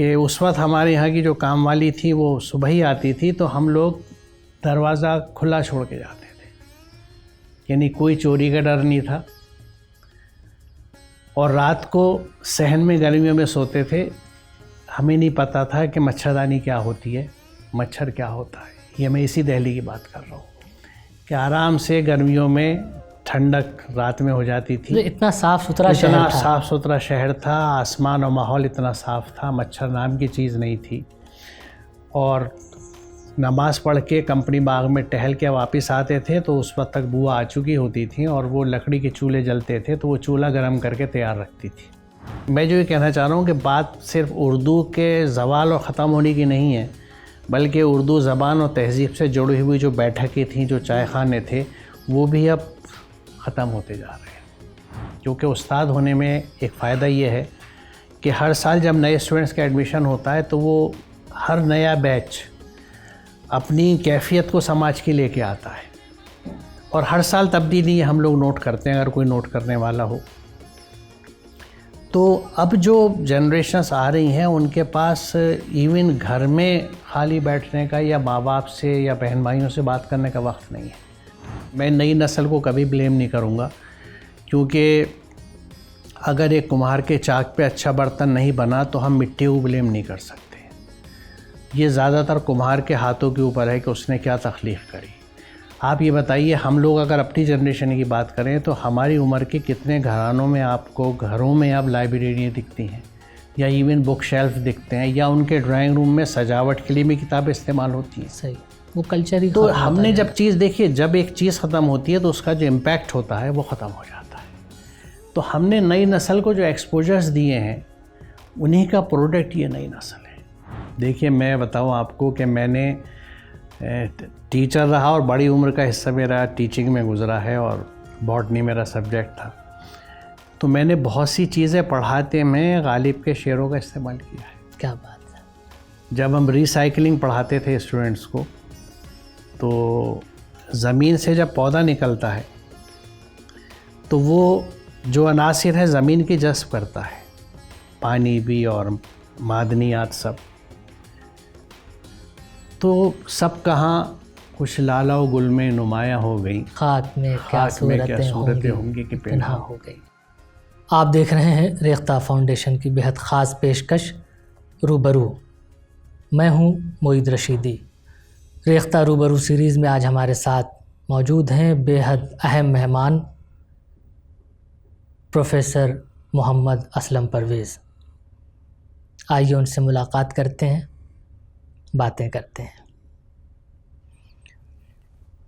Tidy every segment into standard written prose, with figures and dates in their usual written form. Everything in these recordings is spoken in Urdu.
کہ اس وقت ہمارے یہاں کی جو کام والی تھی وہ صبح ہی آتی تھی، تو ہم لوگ دروازہ کھلا چھوڑ کے جاتے تھے، یعنی کوئی چوری کا ڈر نہیں تھا، اور رات کو صحن میں گرمیوں میں سوتے تھے۔ ہمیں نہیں پتہ تھا کہ مچھردانی کیا ہوتی ہے، مچھر کیا ہوتا ہے۔ یہ میں اسی دہلی کی بات کر رہا ہوں کہ آرام سے گرمیوں میں ٹھنڈک رات میں ہو جاتی تھی۔ اتنا صاف ستھرا شہر تھا، اتنا صاف ستھرا شہر تھا، آسمان اور ماحول اتنا صاف تھا، مچھر نام کی چیز نہیں تھی۔ اور نماز پڑھ کے کمپنی باغ میں ٹہل کے واپس آتے تھے تو اس وقت تک بوا آ چکی ہوتی تھیں، اور وہ لکڑی کے چولہے جلتے تھے تو وہ چولہا گرم کر کے تیار رکھتی تھی۔ میں جو یہ کہنا چاہ رہا ہوں کہ بات صرف اردو کے زوال اور ختم ہونے کی نہیں ہے، بلکہ اردو زبان اور تہذیب سے جڑی ہوئی جو بیٹھکیں تھیں، جو چائے خانے تھے، وہ بھی اب ختم ہوتے جا رہے ہیں۔ کیونکہ استاد ہونے میں ایک فائدہ یہ ہے کہ ہر سال جب نئے اسٹوڈنٹس کا ایڈمیشن ہوتا ہے تو وہ ہر نیا بیچ اپنی کیفیت کو سماج کے لے کے آتا ہے، اور ہر سال تبدیلی ہم لوگ نوٹ کرتے ہیں، اگر کوئی نوٹ کرنے والا ہو۔ تو اب جو جنریشنز آ رہی ہیں ان کے پاس ایون گھر میں خالی بیٹھنے کا یا ماں باپ سے یا بہن بھائیوں سے بات کرنے کا وقت نہیں ہے۔ میں نئی نسل کو کبھی بلیم نہیں کروں گا، کیونکہ اگر ایک کمہار کے چاک پہ اچھا برتن نہیں بنا تو ہم مٹی کو بلیم نہیں کر سکتے۔ یہ زیادہ تر کمہار کے ہاتھوں کے اوپر ہے کہ اس نے کیا تخلیق کری۔ آپ یہ بتائیے، ہم لوگ اگر اپنی جنریشن کی بات کریں تو ہماری عمر کے کتنے گھرانوں میں آپ کو گھروں میں اب لائبریریاں دکھتی ہیں، یا ایون بک شیلف دکھتے ہیں، یا ان کے ڈرائنگ روم میں سجاوٹ کے لیے بھی کتابیں استعمال ہوتی ہیں۔ صحیح، وہ کلچر ہی تو ہم نے جب چیز دیکھی، جب ایک چیز ختم ہوتی ہے تو اس کا جو امپیکٹ ہوتا ہے وہ ختم ہو جاتا ہے۔ تو ہم نے نئی نسل کو جو ایکسپوجرز دیے ہیں انہی کا پروڈکٹ یہ نئی نسل ہے۔ دیکھیے، میں بتاؤں آپ کو کہ میں نے ٹیچر رہا اور بڑی عمر کا حصہ میرا ٹیچنگ میں گزرا ہے، اور باٹنی میرا سبجیکٹ تھا، تو میں نے بہت سی چیزیں پڑھاتے میں غالب کے شعروں کا استعمال کیا ہے۔ کیا بات ہے! جب ہم ریسائکلنگ پڑھاتے تھے اسٹوڈنٹس کو، تو زمین سے جب پودا نکلتا ہے تو وہ جو عناصر ہے زمین کی جذب کرتا ہے، پانی بھی اور معدنیات سب، تو سب کہاں کچھ لالا و گل میں نمایاں ہو گئی، خاک میں کیا صورتیں ہوں گی کہ پنہاں ہو گئی۔ آپ دیکھ رہے ہیں ریختہ فاؤنڈیشن کی بہت خاص پیشکش روبرو۔ میں ہوں معید رشیدی۔ ریختہ روبرو سیریز میں آج ہمارے ساتھ موجود ہیں بے حد اہم مہمان پروفیسر محمد اسلم پرویز۔ آئیے ان سے ملاقات کرتے ہیں، باتیں کرتے ہیں۔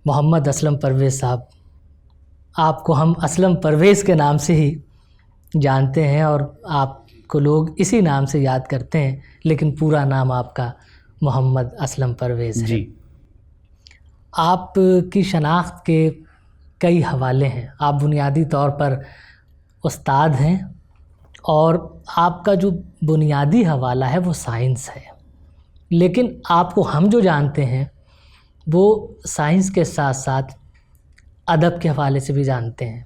محمد اسلم پرویز صاحب، آپ کو ہم اسلم پرویز کے نام سے ہی جانتے ہیں اور آپ کو لوگ اسی نام سے یاد کرتے ہیں، لیکن پورا نام آپ کا محمد اسلم پرویز ہے۔ جی، آپ کی شناخت کے کئی حوالے ہیں۔ آپ بنیادی طور پر استاد ہیں، اور آپ کا جو بنیادی حوالہ ہے وہ سائنس ہے، لیکن آپ کو ہم جو جانتے ہیں وہ سائنس کے ساتھ ساتھ ادب کے حوالے سے بھی جانتے ہیں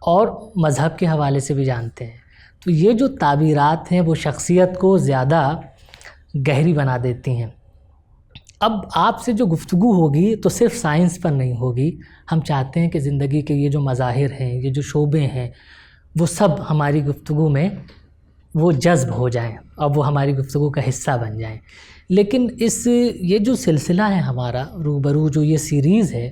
اور مذہب کے حوالے سے بھی جانتے ہیں۔ تو یہ جو تعبیرات ہیں وہ شخصیت کو زیادہ گہری بنا دیتی ہیں۔ اب آپ سے جو گفتگو ہوگی تو صرف سائنس پر نہیں ہوگی، ہم چاہتے ہیں کہ زندگی کے یہ جو مظاہر ہیں، یہ جو شعبے ہیں، وہ سب ہماری گفتگو میں وہ جذب ہو جائیں اور وہ ہماری گفتگو کا حصہ بن جائیں۔ لیکن یہ جو سلسلہ ہے ہمارا روبرو، جو یہ سیریز ہے،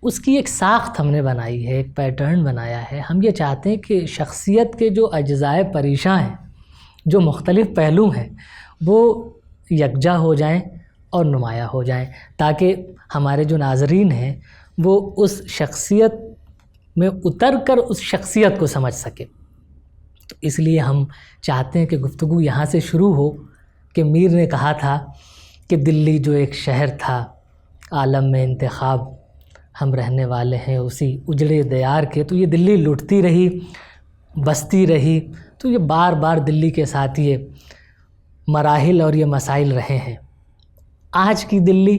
اس کی ایک ساخت ہم نے بنائی ہے، ایک پیٹرن بنایا ہے۔ ہم یہ چاہتے ہیں کہ شخصیت کے جو اجزائے پریشاں ہیں، جو مختلف پہلو ہیں، وہ یکجا ہو جائیں اور نمایاں ہو جائیں، تاکہ ہمارے جو ناظرین ہیں وہ اس شخصیت میں اتر کر اس شخصیت کو سمجھ سکے۔ تو اس لیے ہم چاہتے ہیں کہ گفتگو یہاں سے شروع ہو کہ میر نے کہا تھا کہ دلی جو ایک شہر تھا عالم میں انتخاب، ہم رہنے والے ہیں اسی اجڑے دیار کے۔ تو یہ دلی لٹتی رہی، بستی رہی، تو یہ بار بار دلی کے ساتھ یہ مراحل اور یہ مسائل رہے ہیں۔ آج کی دلی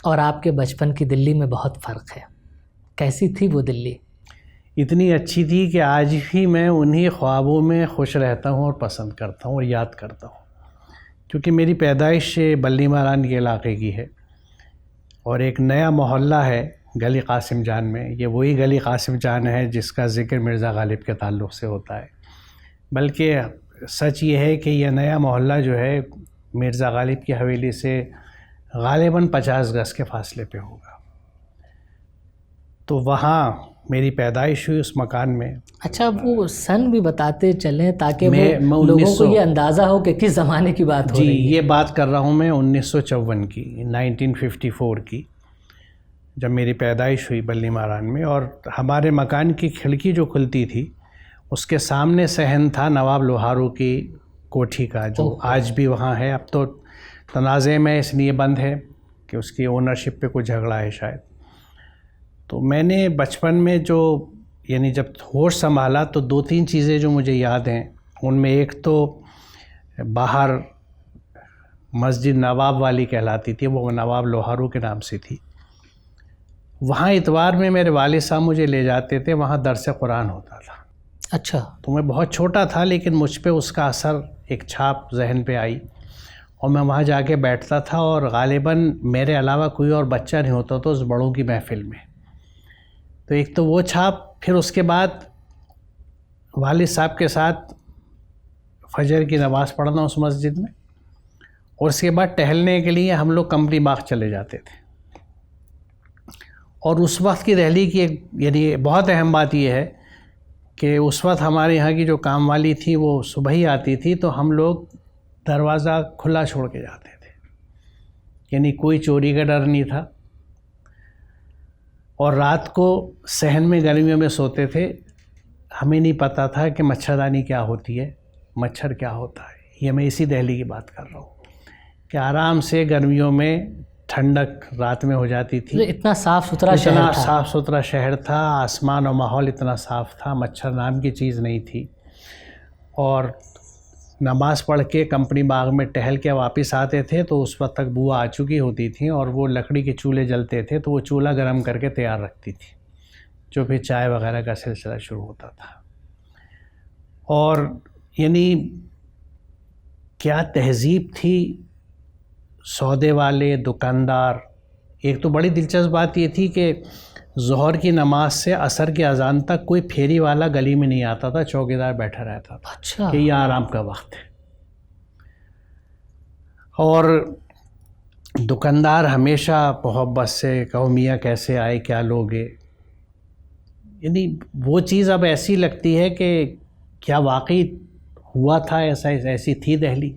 اور آپ کے بچپن کی دلی میں بہت فرق ہے۔ کیسی تھی وہ دلی؟ اتنی اچھی تھی کہ آج بھی میں انہی خوابوں میں خوش رہتا ہوں اور پسند کرتا ہوں اور یاد کرتا ہوں کیونکہ میری پیدائش بلی ماران کے علاقے کی ہے، اور ایک نیا محلہ ہے گلی قاسم جان میں. یہ وہی گلی قاسم جان ہے جس کا ذکر مرزا غالب کے تعلق سے ہوتا ہے. بلکہ سچ یہ ہے کہ یہ نیا محلہ جو ہے مرزا غالب کی حویلی سے غالباً 50 گز کے فاصلے پہ ہوگا. تو وہاں میری پیدائش ہوئی اس مکان میں. اچھا، وہ سن بھی بتاتے چلیں تاکہ میں لوگوں کو یہ اندازہ ہو کہ کس زمانے کی بات ہو رہی ہے. جی، یہ بات کر رہا ہوں میں 1954 کی، 1954 کی، جب میری پیدائش ہوئی بلی ماران میں. اور ہمارے مکان کی کھڑکی جو کھلتی تھی اس کے سامنے صحن تھا نواب لوہارو کی کوٹھی کا، جو آج بھی وہاں ہے. اب تو تنازع میں اس لیے بند ہے کہ اس کی اونرشپ پہ کوئی جھگڑا ہے شاید. تو میں نے بچپن میں یعنی جب ہوش سنبھالا تو 2-3 چیزیں جو مجھے یاد ہیں، ان میں ایک تو باہر مسجد نواب والی کہلاتی تھی، وہ نواب لوہارو کے نام سے تھی. وہاں اتوار میں میرے والد صاحب مجھے لے جاتے تھے، وہاں درس قرآن ہوتا تھا. اچھا. تو میں بہت چھوٹا تھا لیکن مجھ پہ اس کا اثر، ایک چھاپ ذہن پہ آئی، اور میں وہاں جا کے بیٹھتا تھا. اور غالباً میرے علاوہ کوئی اور بچہ نہیں ہوتا تو اس بڑوں کی محفل میں. تو ایک تو وہ چھاپ، پھر اس کے بعد والد صاحب کے ساتھ فجر کی نماز پڑھنا اس مسجد میں، اور اس کے بعد ٹہلنے کے لیے ہم لوگ کمپنی باغ چلے جاتے تھے. اور اس وقت کی دہلی کی ایک یعنی بہت اہم بات یہ ہے کہ اس وقت ہمارے یہاں کی جو کام والی تھی وہ صبح ہی آتی تھی، تو ہم لوگ دروازہ کھلا چھوڑ کے جاتے تھے، یعنی کوئی چوری کا ڈر نہیں تھا. اور رات کو صحن میں گرمیوں میں سوتے تھے. ہمیں نہیں پتہ تھا کہ مچھردانی کیا ہوتی ہے، مچھر کیا ہوتا ہے. یہ میں اسی دہلی کی بات کر رہا ہوں کہ آرام سے گرمیوں میں ٹھنڈک رات میں ہو جاتی تھی. اتنا صاف ستھرا شہر تھا. اتنا صاف ستھرا شہر تھا، آسمان و ماحول اتنا صاف تھا، مچھر نام کی چیز نہیں تھی. اور نماز پڑھ کے کمپنی باغ میں ٹہل کے واپس آتے تھے تو اس وقت تک بوا آ چکی ہوتی تھیں، اور وہ لکڑی کے چولہے جلتے تھے تو وہ چولہا گرم کر کے تیار رکھتی تھی، جو پھر چائے وغیرہ کا سلسلہ شروع ہوتا تھا. اور یعنی کیا تہذیب تھی. سودے والے، دکاندار. ایک تو بڑی دلچسپ بات یہ تھی کہ ظہر کی نماز سے عصر کی اذان تک کوئی پھیری والا گلی میں نہیں آتا تھا، چوکیدار بیٹھا رہتا تھا. اچھا. کہ یہ آرام کا وقت ہے. اور دکاندار ہمیشہ محبت سے کہو میاں کیسے آئے، کیا لوگے. یعنی وہ چیز اب ایسی لگتی ہے کہ کیا واقعی ہوا تھا ایسی تھی دہلی.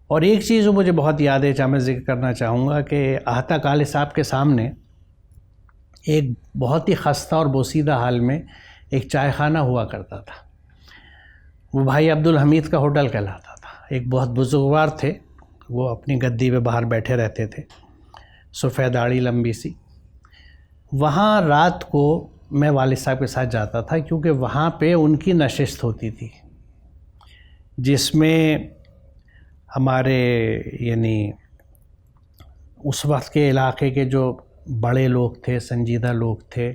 اور ایک چیز جو مجھے بہت یاد ہے، جہاں میں ذکر کرنا چاہوں گا، کہ آہتا کالے صاحب کے سامنے ایک بہت ہی خستہ اور بوسیدہ حال میں ایک چائے خانہ ہوا کرتا تھا. وہ بھائی عبدالحمید کا ہوٹل کہلاتا تھا. ایک بہت بزرگوار تھے، وہ اپنی گدی پہ باہر بیٹھے رہتے تھے، سفید داڑھی لمبی سی. وہاں رات کو میں والد صاحب کے ساتھ جاتا تھا، کیونکہ وہاں پہ ان کی نشست ہوتی تھی، جس میں ہمارے یعنی اس وقت کے علاقے کے جو بڑے لوگ تھے، سنجیدہ لوگ تھے،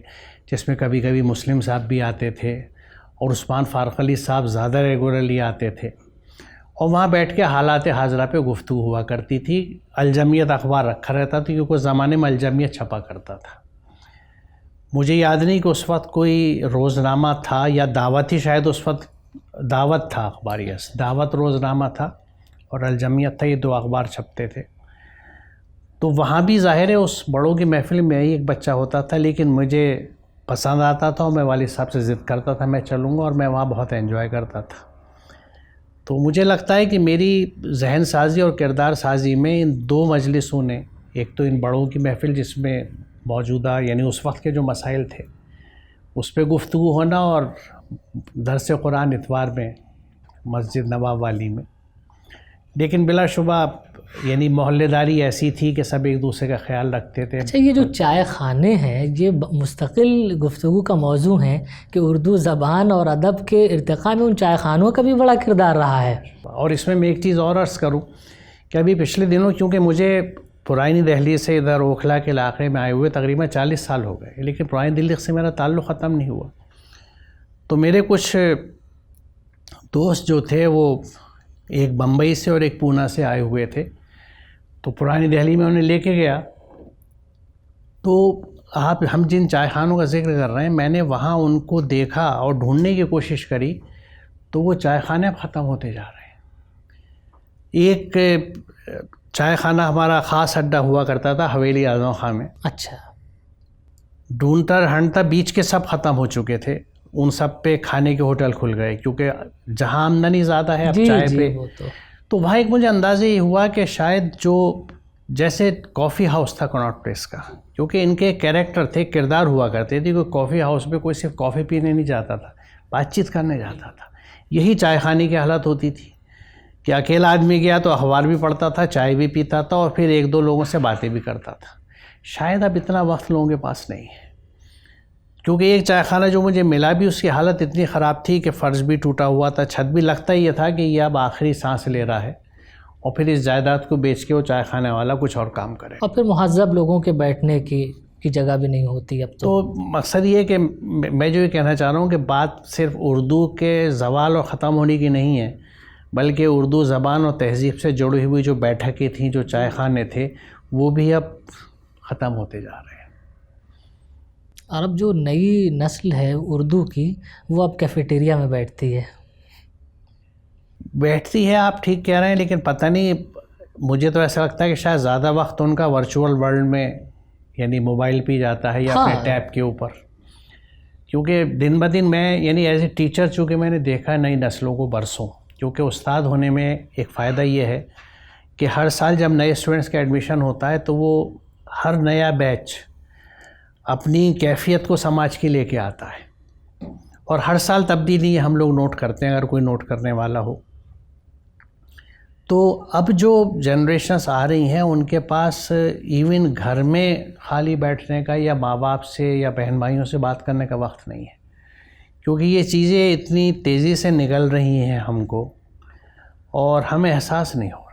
جس میں کبھی کبھی مسلم صاحب بھی آتے تھے، اور عثمان فاروق علی صاحب زیادہ ریگولرلی آتے تھے. اور وہاں بیٹھ کے حالات حاضرہ پہ گفتگو ہوا کرتی تھی. الجمیت اخبار رکھا رہتا تھا، کیونکہ اس زمانے میں الجمیت چھپا کرتا تھا. مجھے یاد نہیں کہ اس وقت کوئی روزنامہ تھا یا دعوت ہی، شاید اس وقت دعوت تھا اخبار. یس، دعوت روزنامہ تھا اور الجمیت تھا، یہ 2 اخبار چھپتے تھے. تو وہاں بھی ظاہر ہے اس بڑوں کی محفل میں ہی ایک بچہ ہوتا تھا، لیکن مجھے پسند آتا تھا اور میں والد صاحب سے ضد کرتا تھا میں چلوں گا، اور میں وہاں بہت انجوائے کرتا تھا. تو مجھے لگتا ہے کہ میری ذہن سازی اور کردار سازی میں ان 2 مجلسوں نے، ایک تو ان بڑوں کی محفل جس میں موجودہ یعنی اس وقت کے جو مسائل تھے اس پہ گفتگو ہونا، اور درس قرآن اتوار میں مسجد نواب والی میں. لیکن بلا شبہ یعنی محلے داری ایسی تھی کہ سب ایک دوسرے کا خیال رکھتے تھے. اچھا، یہ جو چائے خانے ہیں یہ مستقل گفتگو کا موضوع ہیں کہ اردو زبان اور ادب کے ارتقاء میں ان چائے خانوں کا بھی بڑا کردار رہا ہے. اور اس میں ایک چیز اور عرض کروں کہ ابھی پچھلے دنوں، کیونکہ مجھے پرانی دہلی سے ادھر اوکھلا کے علاقے میں آئے ہوئے تقریباً 40 سال ہو گئے، لیکن پرانی دہلی سے میرا تعلق ختم نہیں ہوا. تو میرے کچھ دوست جو تھے وہ ایک بمبئی سے اور ایک پونا سے آئے ہوئے تھے. تو پرانی دہلی میں انہیں لے کے گیا. تو ہم جن چائے خانوں کا ذکر کر رہے ہیں، میں نے وہاں ان کو دیکھا اور ڈھونڈنے کی کوشش کری تو وہ چائے خانے اب ختم ہوتے جا رہے ہیں. ایک چائے خانہ ہمارا خاص اڈا ہوا کرتا تھا حویلی اعظم خان میں. اچھا. ڈھونڈتا ڈھانڈتا بیچ کے سب ختم ہو چکے تھے. ان سب پہ کھانے کے ہوٹل کھل گئے کیونکہ جہاں آمدنی زیادہ ہے اب چائے پہ. تو وہاں ایک مجھے اندازہ یہ ہوا کہ شاید جو جیسے کافی ہاؤس تھا کناٹ پلیس کا، کیونکہ ان کے کیریکٹر تھے، کردار ہوا کرتے تھے. کوئی کافی ہاؤس پہ کوئی صرف کافی پینے نہیں جاتا تھا، بات چیت کرنے جاتا تھا. یہی چائے خانے کی حالت ہوتی تھی کہ اکیلا آدمی گیا تو اخبار بھی پڑھتا تھا، چائے بھی پیتا تھا اور پھر ایک دو لوگوں سے باتیں بھی کرتا تھا. شاید اب اتنا وقت لوگوں کے پاس نہیں ہے، کیونکہ ایک چائے خانہ جو مجھے ملا بھی اس کی حالت اتنی خراب تھی کہ فرش بھی ٹوٹا ہوا تھا، چھت بھی. لگتا یہ تھا کہ یہ اب آخری سانس لے رہا ہے اور پھر اس جائیداد کو بیچ کے وہ چائے خانے والا کچھ اور کام کرے. اور پھر مہذب لوگوں کے بیٹھنے کی جگہ بھی نہیں ہوتی اب تو. مقصد یہ کہ میں جو یہ کہنا چاہ رہا ہوں کہ بات صرف اردو کے زوال اور ختم ہونے کی نہیں ہے، بلکہ اردو زبان اور تہذیب سے جڑی ہوئی جو بیٹھکیں تھیں، جو چائے خانے تھے، وہ بھی اب ختم ہوتے جا رہے ہیں. اور اب جو نئی نسل ہے اردو کی، وہ اب کیفیٹیریا میں بیٹھتی ہے. آپ ٹھیک کہہ رہے ہیں، لیکن پتہ نہیں، مجھے تو ایسا لگتا ہے کہ شاید زیادہ وقت ان کا ورچوئل ورلڈ میں یعنی موبائل پہ جاتا ہے یا اپنے ٹیب کے اوپر. کیونکہ دن بہ دن میں یعنی ایز اے ٹیچر چونکہ میں نے دیکھا ہے نئی نسلوں کو برسوں، کیونکہ استاد ہونے میں ایک فائدہ یہ ہے کہ ہر سال جب نئے اسٹوڈنٹس کا ایڈمیشن ہوتا ہے تو وہ ہر نیا بیچ اپنی کیفیت کو سماج کے لے کے آتا ہے، اور ہر سال تبدیلی ہم لوگ نوٹ کرتے ہیں اگر کوئی نوٹ کرنے والا ہو. تو اب جو جنریشنز آ رہی ہیں ان کے پاس ایون گھر میں خالی بیٹھنے کا یا ماں باپ سے یا بہن بھائیوں سے بات کرنے کا وقت نہیں ہے، کیونکہ یہ چیزیں اتنی تیزی سے نگل رہی ہیں ہم کو اور ہمیں احساس نہیں ہو رہا.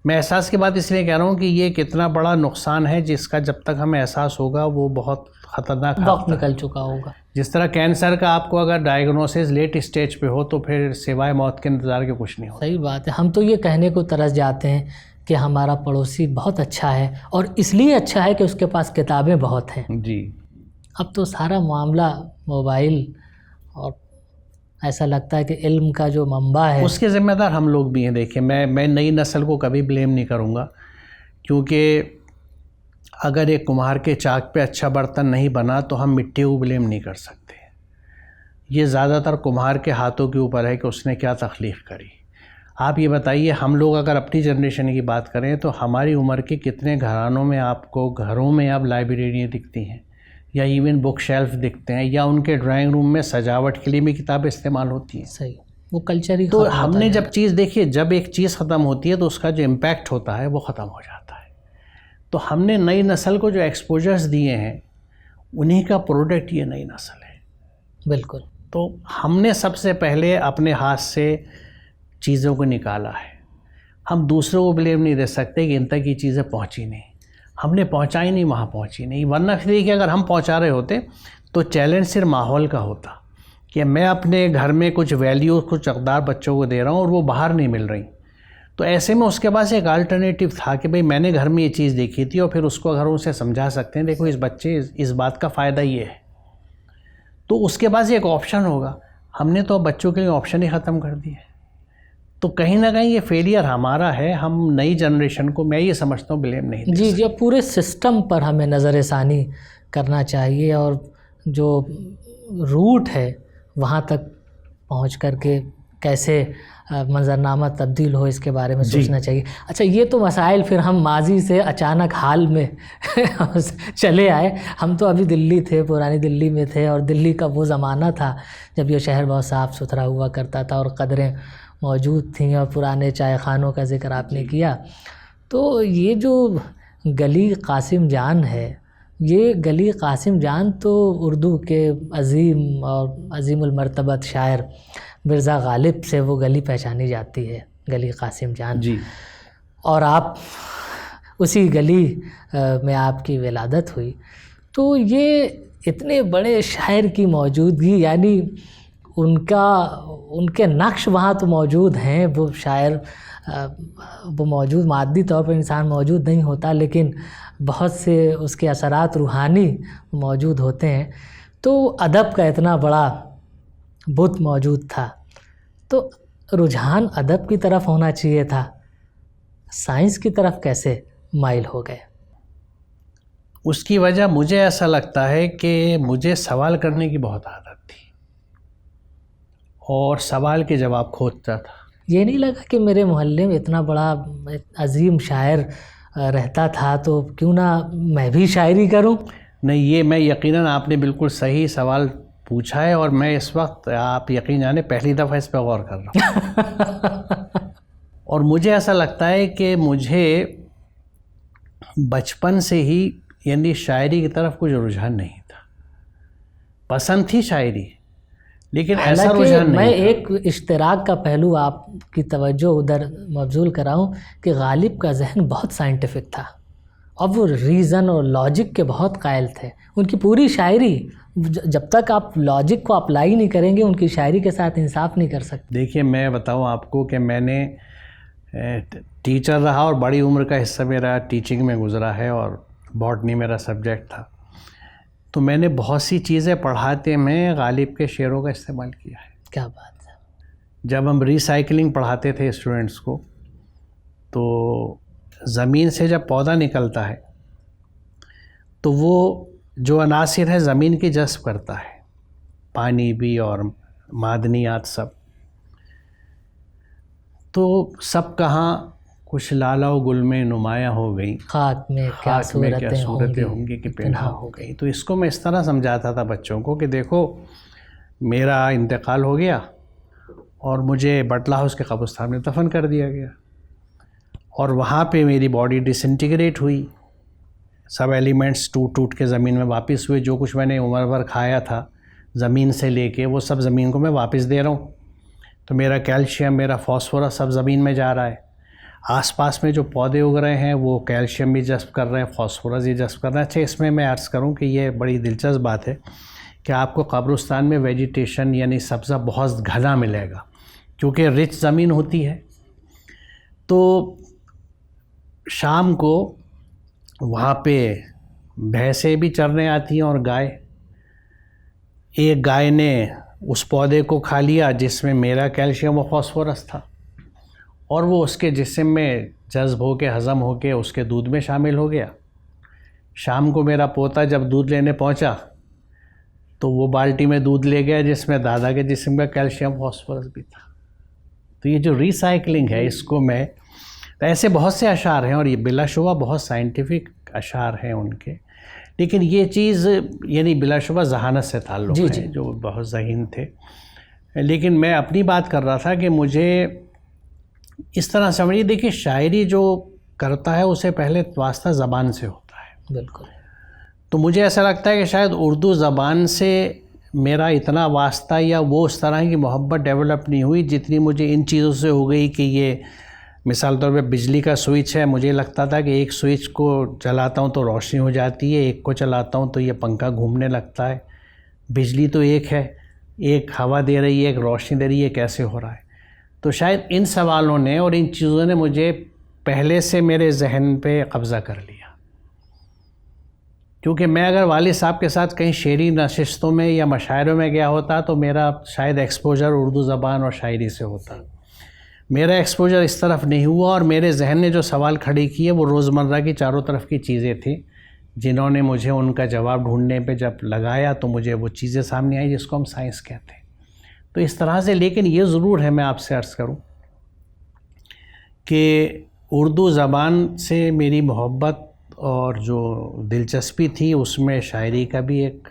میں احساس کی بات اس لیے کہہ رہا ہوں کہ یہ کتنا بڑا نقصان ہے جس کا جب تک ہمیں احساس ہوگا وہ بہت خطرناک وقت نکل چکا ہوگا. جس طرح کینسر کا آپ کو اگر ڈائیگنوسس لیٹ اسٹیج پہ ہو تو پھر سوائے موت کے انتظار کے کچھ نہیں ہوتا. صحیح بات ہے. ہم تو یہ کہنے کو ترس جاتے ہیں کہ ہمارا پڑوسی بہت اچھا ہے، اور اس لیے اچھا ہے کہ اس کے پاس کتابیں بہت ہیں. جی. اب تو سارا معاملہ موبائل، اور ایسا لگتا ہے کہ علم کا جو منبع ہے اس کے ذمہ دار ہم لوگ بھی ہیں. دیکھیں میں نئی نسل کو کبھی بلیم نہیں کروں گا، کیونکہ اگر ایک کمہار کے چاک پہ اچھا برتن نہیں بنا تو ہم مٹی کو بلیم نہیں کر سکتے. یہ زیادہ تر کمہار کے ہاتھوں کے اوپر ہے کہ اس نے کیا تخلیق کری. آپ یہ بتائیے، ہم لوگ اگر اپنی جنریشن کی بات کریں تو ہماری عمر کے کتنے گھرانوں میں آپ کو گھروں میں اب لائبریریاں دکھتی ہیں یا ایون بک شیلف دکھتے ہیں، یا ان کے ڈرائنگ روم میں سجاوٹ کے لیے بھی کتابیں استعمال ہوتی ہیں. صحیح، وہ کلچر ہی. تو ہم نے جب چیز دیکھیے، جب ایک چیز ختم ہوتی ہے تو اس کا جو امپیکٹ ہوتا ہے وہ ختم ہو جاتا ہے. تو ہم نے نئی نسل کو جو ایکسپوجرز دیے ہیں انہی کا پروڈکٹ یہ نئی نسل ہے. بالکل. تو ہم نے سب سے پہلے اپنے ہاتھ سے چیزوں کو نکالا ہے. ہم دوسروں کو بلیم نہیں دے سکتے کہ ان تک یہ چیزیں پہنچی نہیں، ہم نے پہنچائی نہیں، وہاں پہنچی نہیں. ورنہ پھر دیکھیے اگر ہم پہنچا رہے ہوتے تو چیلنج صرف ماحول کا ہوتا کہ میں اپنے گھر میں کچھ ویلیو، کچھ اقدار بچوں کو دے رہا ہوں اور وہ باہر نہیں مل رہی. تو ایسے میں اس کے پاس ایک الٹرنیٹیو تھا کہ بھئی میں نے گھر میں یہ چیز دیکھی تھی، اور پھر اس کو اگر اسے سمجھا سکتے ہیں دیکھو اس بچے اس بات کا فائدہ یہ ہے، تو اس کے پاس ایک آپشن ہوگا. ہم نے تو بچوں کے لیے آپشن ہی ختم کر دی ہے. تو کہیں نہ کہیں یہ فیلئر ہمارا ہے. ہم نئی جنریشن کو میں یہ سمجھتا ہوں بلیم نہیں دے سکتے. جی، پورے سسٹم پر ہمیں نظر ثانی کرنا چاہیے، اور جو روٹ ہے وہاں تک پہنچ کر کے کیسے منظرنامہ تبدیل ہو اس کے بارے میں سوچنا چاہیے. اچھا، یہ تو مسائل پھر ہم ماضی سے اچانک حال میں چلے آئے. ہم تو ابھی دلی تھے، پرانی دلی میں تھے، اور دلی کا وہ زمانہ تھا جب یہ شہر بہت صاف ستھرا ہوا کرتا تھا اور قدریں موجود تھیں، اور پرانے چائے خانوں کا ذکر آپ نے کیا. تو یہ جو گلی قاسم جان ہے، یہ گلی قاسم جان تو اردو کے عظیم اور عظیم المرتبت شاعر مرزا غالب سے وہ گلی پہچانی جاتی ہے، گلی قاسم جان. جی. اور آپ اسی گلی میں آپ کی ولادت ہوئی. تو یہ اتنے بڑے شاعر کی موجودگی، یعنی ان کے نقش وہاں تو موجود ہیں، وہ شاعر وہ موجود، مادی طور پر انسان موجود نہیں ہوتا، لیکن بہت سے اس کے اثرات روحانی موجود ہوتے ہیں. تو ادب کا اتنا بڑا بت موجود تھا، تو رجحان ادب کی طرف ہونا چاہیے تھا، سائنس کی طرف کیسے مائل ہو گئے؟ اس کی وجہ مجھے ایسا لگتا ہے کہ مجھے سوال کرنے کی بہت عادت تھی اور سوال کے جواب کھوجتا تھا. یہ نہیں لگا کہ میرے محلے میں اتنا بڑا عظیم شاعر رہتا تھا تو کیوں نہ میں بھی شاعری کروں؟ نہیں، یہ میں یقیناً آپ نے بالکل صحیح سوال پوچھا ہے، اور میں اس وقت آپ یقین جانے پہلی دفعہ اس پہ غور کر رہا ہوں. اور مجھے ایسا لگتا ہے کہ مجھے بچپن سے ہی یعنی شاعری کی طرف کچھ رجحان نہیں تھا. پسند تھی شاعری لیکن ایسا رجحان نہیں میں تھا. ایک اشتراک کا پہلو آپ کی توجہ ادھر مبذول کراؤں کہ غالب کا ذہن بہت سائنٹیفک تھا اور وہ ریزن اور لاجک کے بہت قائل تھے. ان کی پوری شاعری، جب تک آپ لاجک کو اپلائی نہیں کریں گے ان کی شاعری کے ساتھ انصاف نہیں کر سکتے. دیکھیے میں بتاؤں آپ کو کہ میں نے ٹیچر رہا اور بڑی عمر کا حصہ میرا ٹیچنگ میں گزرا ہے اور باٹنی میرا سبجیکٹ تھا، تو میں نے بہت سی چیزیں پڑھاتے میں غالب کے شعروں کا استعمال کیا ہے. کیا بات ہے! جب ہم ریسائکلنگ پڑھاتے تھے اسٹوڈنٹس کو، تو زمین سے جب پودا نکلتا ہے تو وہ جو عناصر ہے زمین کی جذب کرتا ہے، پانی بھی اور معدنیات سب. تو سب کہاں کچھ لالا و گل میں نمایاں ہو گئی، خاک میں کیا صورتیں ہوں گی کہ پنہاں ہو گئی. تو اس کو میں اس طرح سمجھاتا تھا بچوں کو کہ دیکھو میرا انتقال ہو گیا اور مجھے بٹلہ ہاؤس کے قبرستان میں دفن کر دیا گیا، اور وہاں پہ میری باڈی ڈس انٹیگریٹ ہوئی، سب ایلیمنٹس ٹوٹ کے زمین میں واپس ہوئے. جو کچھ میں نے عمر بھر کھایا تھا زمین سے لے کے وہ سب زمین کو میں واپس دے رہا ہوں. تو میرا کیلشیم، میرا فاسفورس سب زمین میں جا رہا ہے. آس پاس میں جو پودے اگ رہے ہیں وہ کیلشیم بھی جذب کر رہے ہیں، فاسفورس بھی جذب کر رہے ہیں. اچھا، اس میں عرض کروں کہ یہ بڑی دلچسپ بات ہے کہ آپ کو قبرستان میں ویجیٹیشن یعنی سبزہ بہت گھنا ملے گا کیونکہ رچ زمین ہوتی ہے. تو شام کو وہاں پہ بھینسیں بھی چرنے آتی ہیں اور گائے. ایک گائے نے اس پودے کو کھا لیا جس میں میرا کیلشیم و فاسفورس تھا، اور وہ اس کے جسم میں جذب ہو کے ہضم ہو کے اس کے دودھ میں شامل ہو گیا. شام کو میرا پوتا جب دودھ لینے پہنچا تو وہ بالٹی میں دودھ لے گیا جس میں دادا کے جسم کا کیلشیم فاسفورس بھی تھا. تو یہ جو ریسائکلنگ ہے اس کو میں، ایسے بہت سے اشعار ہیں اور یہ بلا شبہ بہت سائنٹیفک اشعار ہیں ان کے، لیکن یہ چیز یعنی بلا شبہ ذہانت سے تعلق ہے جو بہت ذہین تھے. لیکن میں اپنی بات کر رہا تھا کہ مجھے اس طرح سمجھیے، دیکھیے شاعری جو کرتا ہے اسے پہلے واسطہ زبان سے ہوتا ہے. بالکل. تو مجھے ایسا لگتا ہے کہ شاید اردو زبان سے میرا اتنا واسطہ یا وہ اس طرح کی محبت ڈیولپ نہیں ہوئی جتنی مجھے ان چیزوں سے ہو گئی کہ یہ مثال طور پہ بجلی کا سوئچ ہے. مجھے لگتا تھا کہ ایک سوئچ کو جلاتا ہوں تو روشنی ہو جاتی ہے، ایک کو چلاتا ہوں تو یہ پنکھا گھومنے لگتا ہے. بجلی تو ایک ہے، ایک ہوا دے رہی ہے، ایک روشنی دے رہی ہے، کیسے ہو رہا ہے؟ تو شاید ان سوالوں نے اور ان چیزوں نے مجھے پہلے سے میرے ذہن پہ قبضہ کر لیا. کیونکہ میں اگر والد صاحب کے ساتھ کہیں شعری نشستوں میں یا مشاعروں میں گیا ہوتا تو میرا شاید ایکسپوجر اردو زبان اور شاعری سے ہوتا. میرا ایکسپوجر اس طرف نہیں ہوا، اور میرے ذہن نے جو سوال کھڑی کیے وہ روزمرہ کی چاروں طرف کی چیزیں تھیں جنہوں نے مجھے ان کا جواب ڈھونڈنے پہ جب لگایا تو مجھے وہ چیزیں سامنے آئی جس کو ہم سائنس کہتے ہیں. تو اس طرح سے، لیکن یہ ضرور ہے میں آپ سے عرض کروں کہ اردو زبان سے میری محبت اور جو دلچسپی تھی اس میں شاعری کا بھی ایک،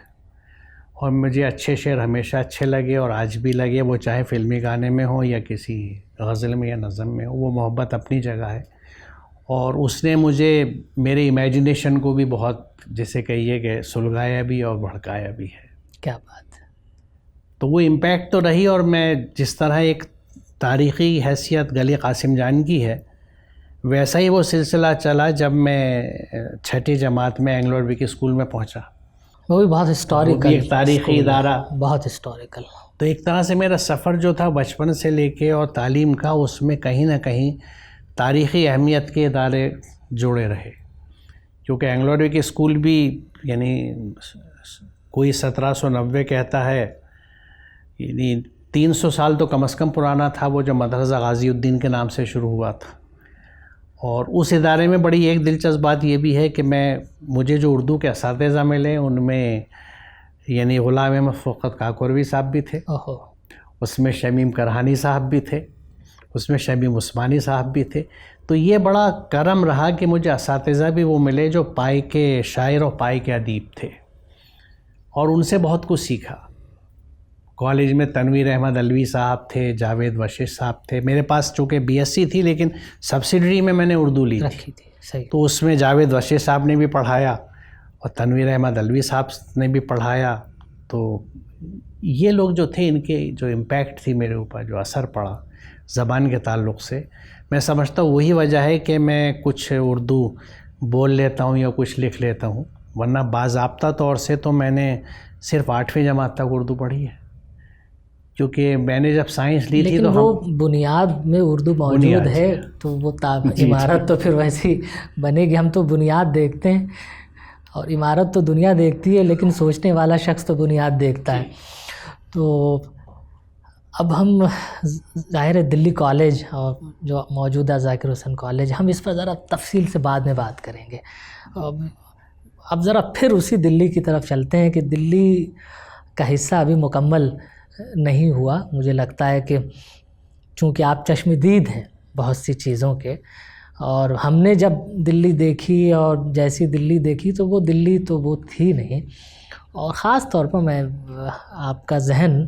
اور مجھے اچھے شعر ہمیشہ اچھے لگے اور آج بھی لگے، وہ چاہے فلمی گانے میں ہوں یا کسی غزل میں یا نظم میں ہو، وہ محبت اپنی جگہ ہے. اور اس نے مجھے میرے امیجنیشن کو بھی بہت جسے کہیے کہ سلگایا بھی اور بھڑکایا بھی ہے. کیا بات ہے! تو وہ امپیکٹ تو رہی، اور میں جس طرح ایک تاریخی حیثیت گلی قاسم جان کی ہے ویسا ہی وہ سلسلہ چلا جب میں 6ٹھی جماعت میں اینگلو عربک اسکول میں پہنچا. وہ بھی بہت ہسٹوریکل، ایک تاریخی ادارہ، بہت ہسٹوریکل. تو ایک طرح سے میرا سفر جو تھا بچپن سے لے کے اور تعلیم کا، اس میں کہیں نہ کہیں تاریخی اہمیت کے ادارے جڑے رہے، کیونکہ اینگلو اریبک اسکول بھی یعنی کوئی 1790 کہتا ہے، یعنی 300 سال تو کم از کم پرانا تھا وہ، جو مدرسہ غازی الدین کے نام سے شروع ہوا تھا. اور اس ادارے میں بڑی ایک دلچسپ بات یہ بھی ہے کہ مجھے جو اردو کے اساتذہ ملے ان میں یعنی غلام احمد فقط کاکوروی صاحب بھی تھے، اس میں شمیم کرہانی صاحب بھی تھے، اس میں شمیم عثمانی صاحب بھی تھے. تو یہ بڑا کرم رہا کہ مجھے اساتذہ بھی وہ ملے جو پائی کے شاعر اور پائی کے ادیب تھے، اور ان سے بہت کچھ سیکھا. کالج میں تنویر احمد علوی صاحب تھے، جاوید وشش صاحب تھے. میرے پاس چونکہ بی ایس سی تھی لیکن سبسڈری میں نے اردو لی تھی، تو اس میں جاوید وشش صاحب نے بھی پڑھایا اور تنویر احمد علوی صاحب نے بھی پڑھایا. تو یہ لوگ جو تھے، ان کے جو امپیکٹ تھی میرے اوپر، جو اثر پڑا زبان کے تعلق سے، میں سمجھتا ہوں وہی وجہ ہے کہ میں کچھ اردو بول لیتا ہوں یا کچھ لکھ لیتا ہوں. ورنہ باضابطہ طور سے تو میں نے صرف 8ویں جماعت تک اردو پڑھی ہے، کیونکہ میں نے جب سائنس لی تھی تو وہ بنیاد میں اردو موجود ہے، تو وہ عمارت تو پھر ویسی بنے گی. ہم تو بنیاد دیکھتے ہیں، اور عمارت تو دنیا دیکھتی ہے، لیکن سوچنے والا شخص تو بنیاد دیکھتا ہے. تو اب ہم ظاہر ہے دلی کالج اور جو موجودہ ذاکر حسین کالج، ہم اس پر ذرا تفصیل سے بعد میں بات کریں گے. اب ذرا پھر اسی دلی کی طرف چلتے ہیں کہ دلی کا حصہ ابھی مکمل نہیں ہوا. مجھے لگتا ہے کہ چونکہ آپ چشم دید ہیں بہت سی چیزوں کے، اور ہم نے جب دلی دیکھی اور جیسی دلی دیکھی تو وہ دلی تو وہ تھی نہیں. اور خاص طور پر میں آپ کا ذہن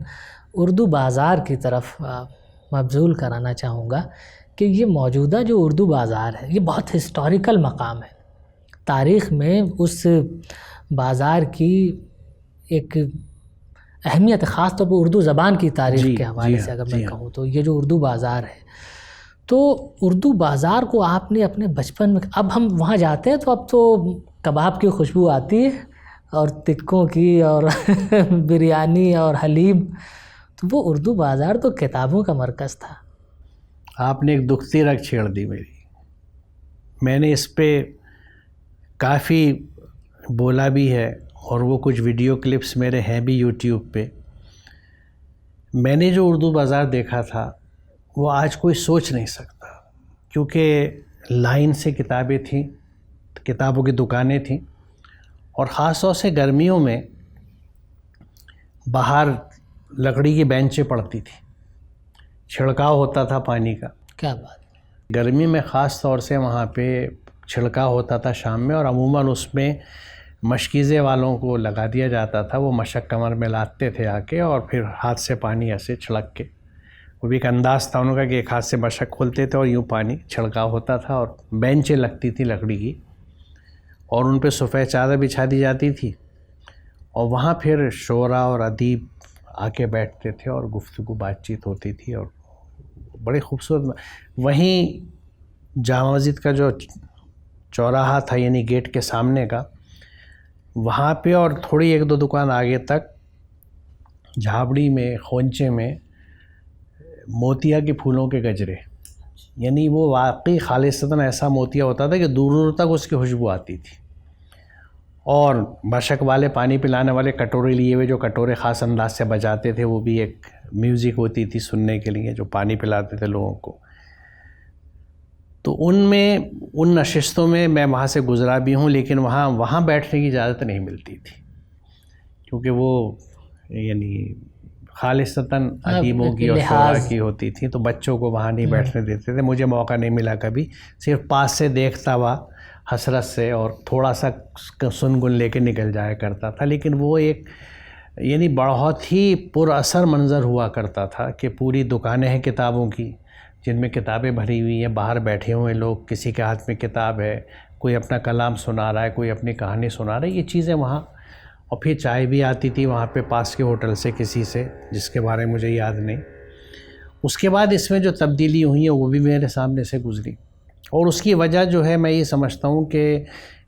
اردو بازار کی طرف مبذول کرانا چاہوں گا کہ یہ موجودہ جو اردو بازار ہے یہ بہت ہسٹوریکل مقام ہے. تاریخ میں اس بازار کی ایک اہمیت، خاص طور پر اردو زبان کی تاریخ کے حوالے سے اگر میں کہوں تو یہ جو اردو بازار ہے، تو اردو بازار کو آپ نے اپنے بچپن میں، اب ہم وہاں جاتے ہیں تو اب تو کباب کی خوشبو آتی ہے اور تکوں کی اور بریانی اور حلیم. تو وہ اردو بازار تو کتابوں کا مرکز تھا. آپ نے ایک دکھتی رگ چھیڑ دی میری. میں نے اس پہ کافی بولا بھی ہے، اور وہ کچھ ویڈیو کلپس میرے ہیں بھی یوٹیوب پہ. میں نے جو اردو بازار دیکھا تھا وہ آج کوئی سوچ نہیں سکتا، کیونکہ لائن سے کتابیں تھیں، کتابوں کی دکانیں تھیں، اور خاص طور سے گرمیوں میں باہر لکڑی کی بینچیں پڑتی تھیں، چھڑکاؤ ہوتا تھا پانی کا. کیا بات! گرمی میں خاص طور سے وہاں پہ چھڑکاؤ ہوتا تھا شام میں، اور عموماً اس میں مشکیزے والوں کو لگا دیا جاتا تھا. وہ مشک کمر میں لاتے تھے آ کے، اور پھر ہاتھ سے پانی ایسے چھڑک کے، وہ بھی ایک انداز تھا ان کا کہ ایک ہاتھ سے مشک کھولتے تھے اور یوں پانی چھڑکاؤ ہوتا تھا. اور بینچیں لگتی تھی لکڑی کی، اور ان پہ سفید چادر بچھا دی جاتی تھی، اور وہاں پھر شعراء اور ادیب آ کے بیٹھتے تھے اور گفتگو بات چیت ہوتی تھی، اور بڑی خوبصورت. وہیں جامع مسجد کا جو چوراہا تھا، یعنی گیٹ کے سامنے کا، وہاں پہ اور تھوڑی ایک دو دکان آگے تک جھابڑی میں، خونچے میں موتیا کے پھولوں کے گجرے، یعنی وہ واقعی خالصتاً ایسا موتیا ہوتا تھا کہ دور دور تک اس کی خوشبو آتی تھی. اور مشک والے پانی پلانے والے کٹورے لیے ہوئے، جو کٹورے خاص انداز سے بجاتے تھے، وہ بھی ایک میوزک ہوتی تھی سننے کے لیے، جو پانی پلاتے تھے لوگوں کو. تو ان نشستوں میں میں وہاں سے گزرا بھی ہوں، لیکن وہاں بیٹھنے کی اجازت نہیں ملتی تھی، کیونکہ وہ یعنی خالصتاً ادیبوں کی اور شعراء کی ہوتی تھی، تو بچوں کو وہاں نہیں بیٹھنے دیتے تھے. مجھے موقع نہیں ملا کبھی، صرف پاس سے دیکھتا ہوا حسرت سے، اور تھوڑا سا سنگن لے کے نکل جایا کرتا تھا. لیکن وہ ایک یعنی بہت ہی پر اثر منظر ہوا کرتا تھا کہ پوری دکانیں ہیں کتابوں کی، جن میں کتابیں بھری ہوئی ہیں، باہر بیٹھے ہوئے لوگ، کسی کے ہاتھ میں کتاب ہے، کوئی اپنا کلام سنا رہا ہے، کوئی اپنی کہانی سنا رہا ہے، یہ چیزیں وہاں. اور پھر چائے بھی آتی تھی وہاں پہ پاس کے ہوٹل سے کسی سے، جس کے بارے میں مجھے یاد نہیں. اس کے بعد اس میں جو تبدیلی ہوئی ہیں وہ بھی میرے سامنے سے گزری، اور اس کی وجہ جو ہے میں یہ سمجھتا ہوں کہ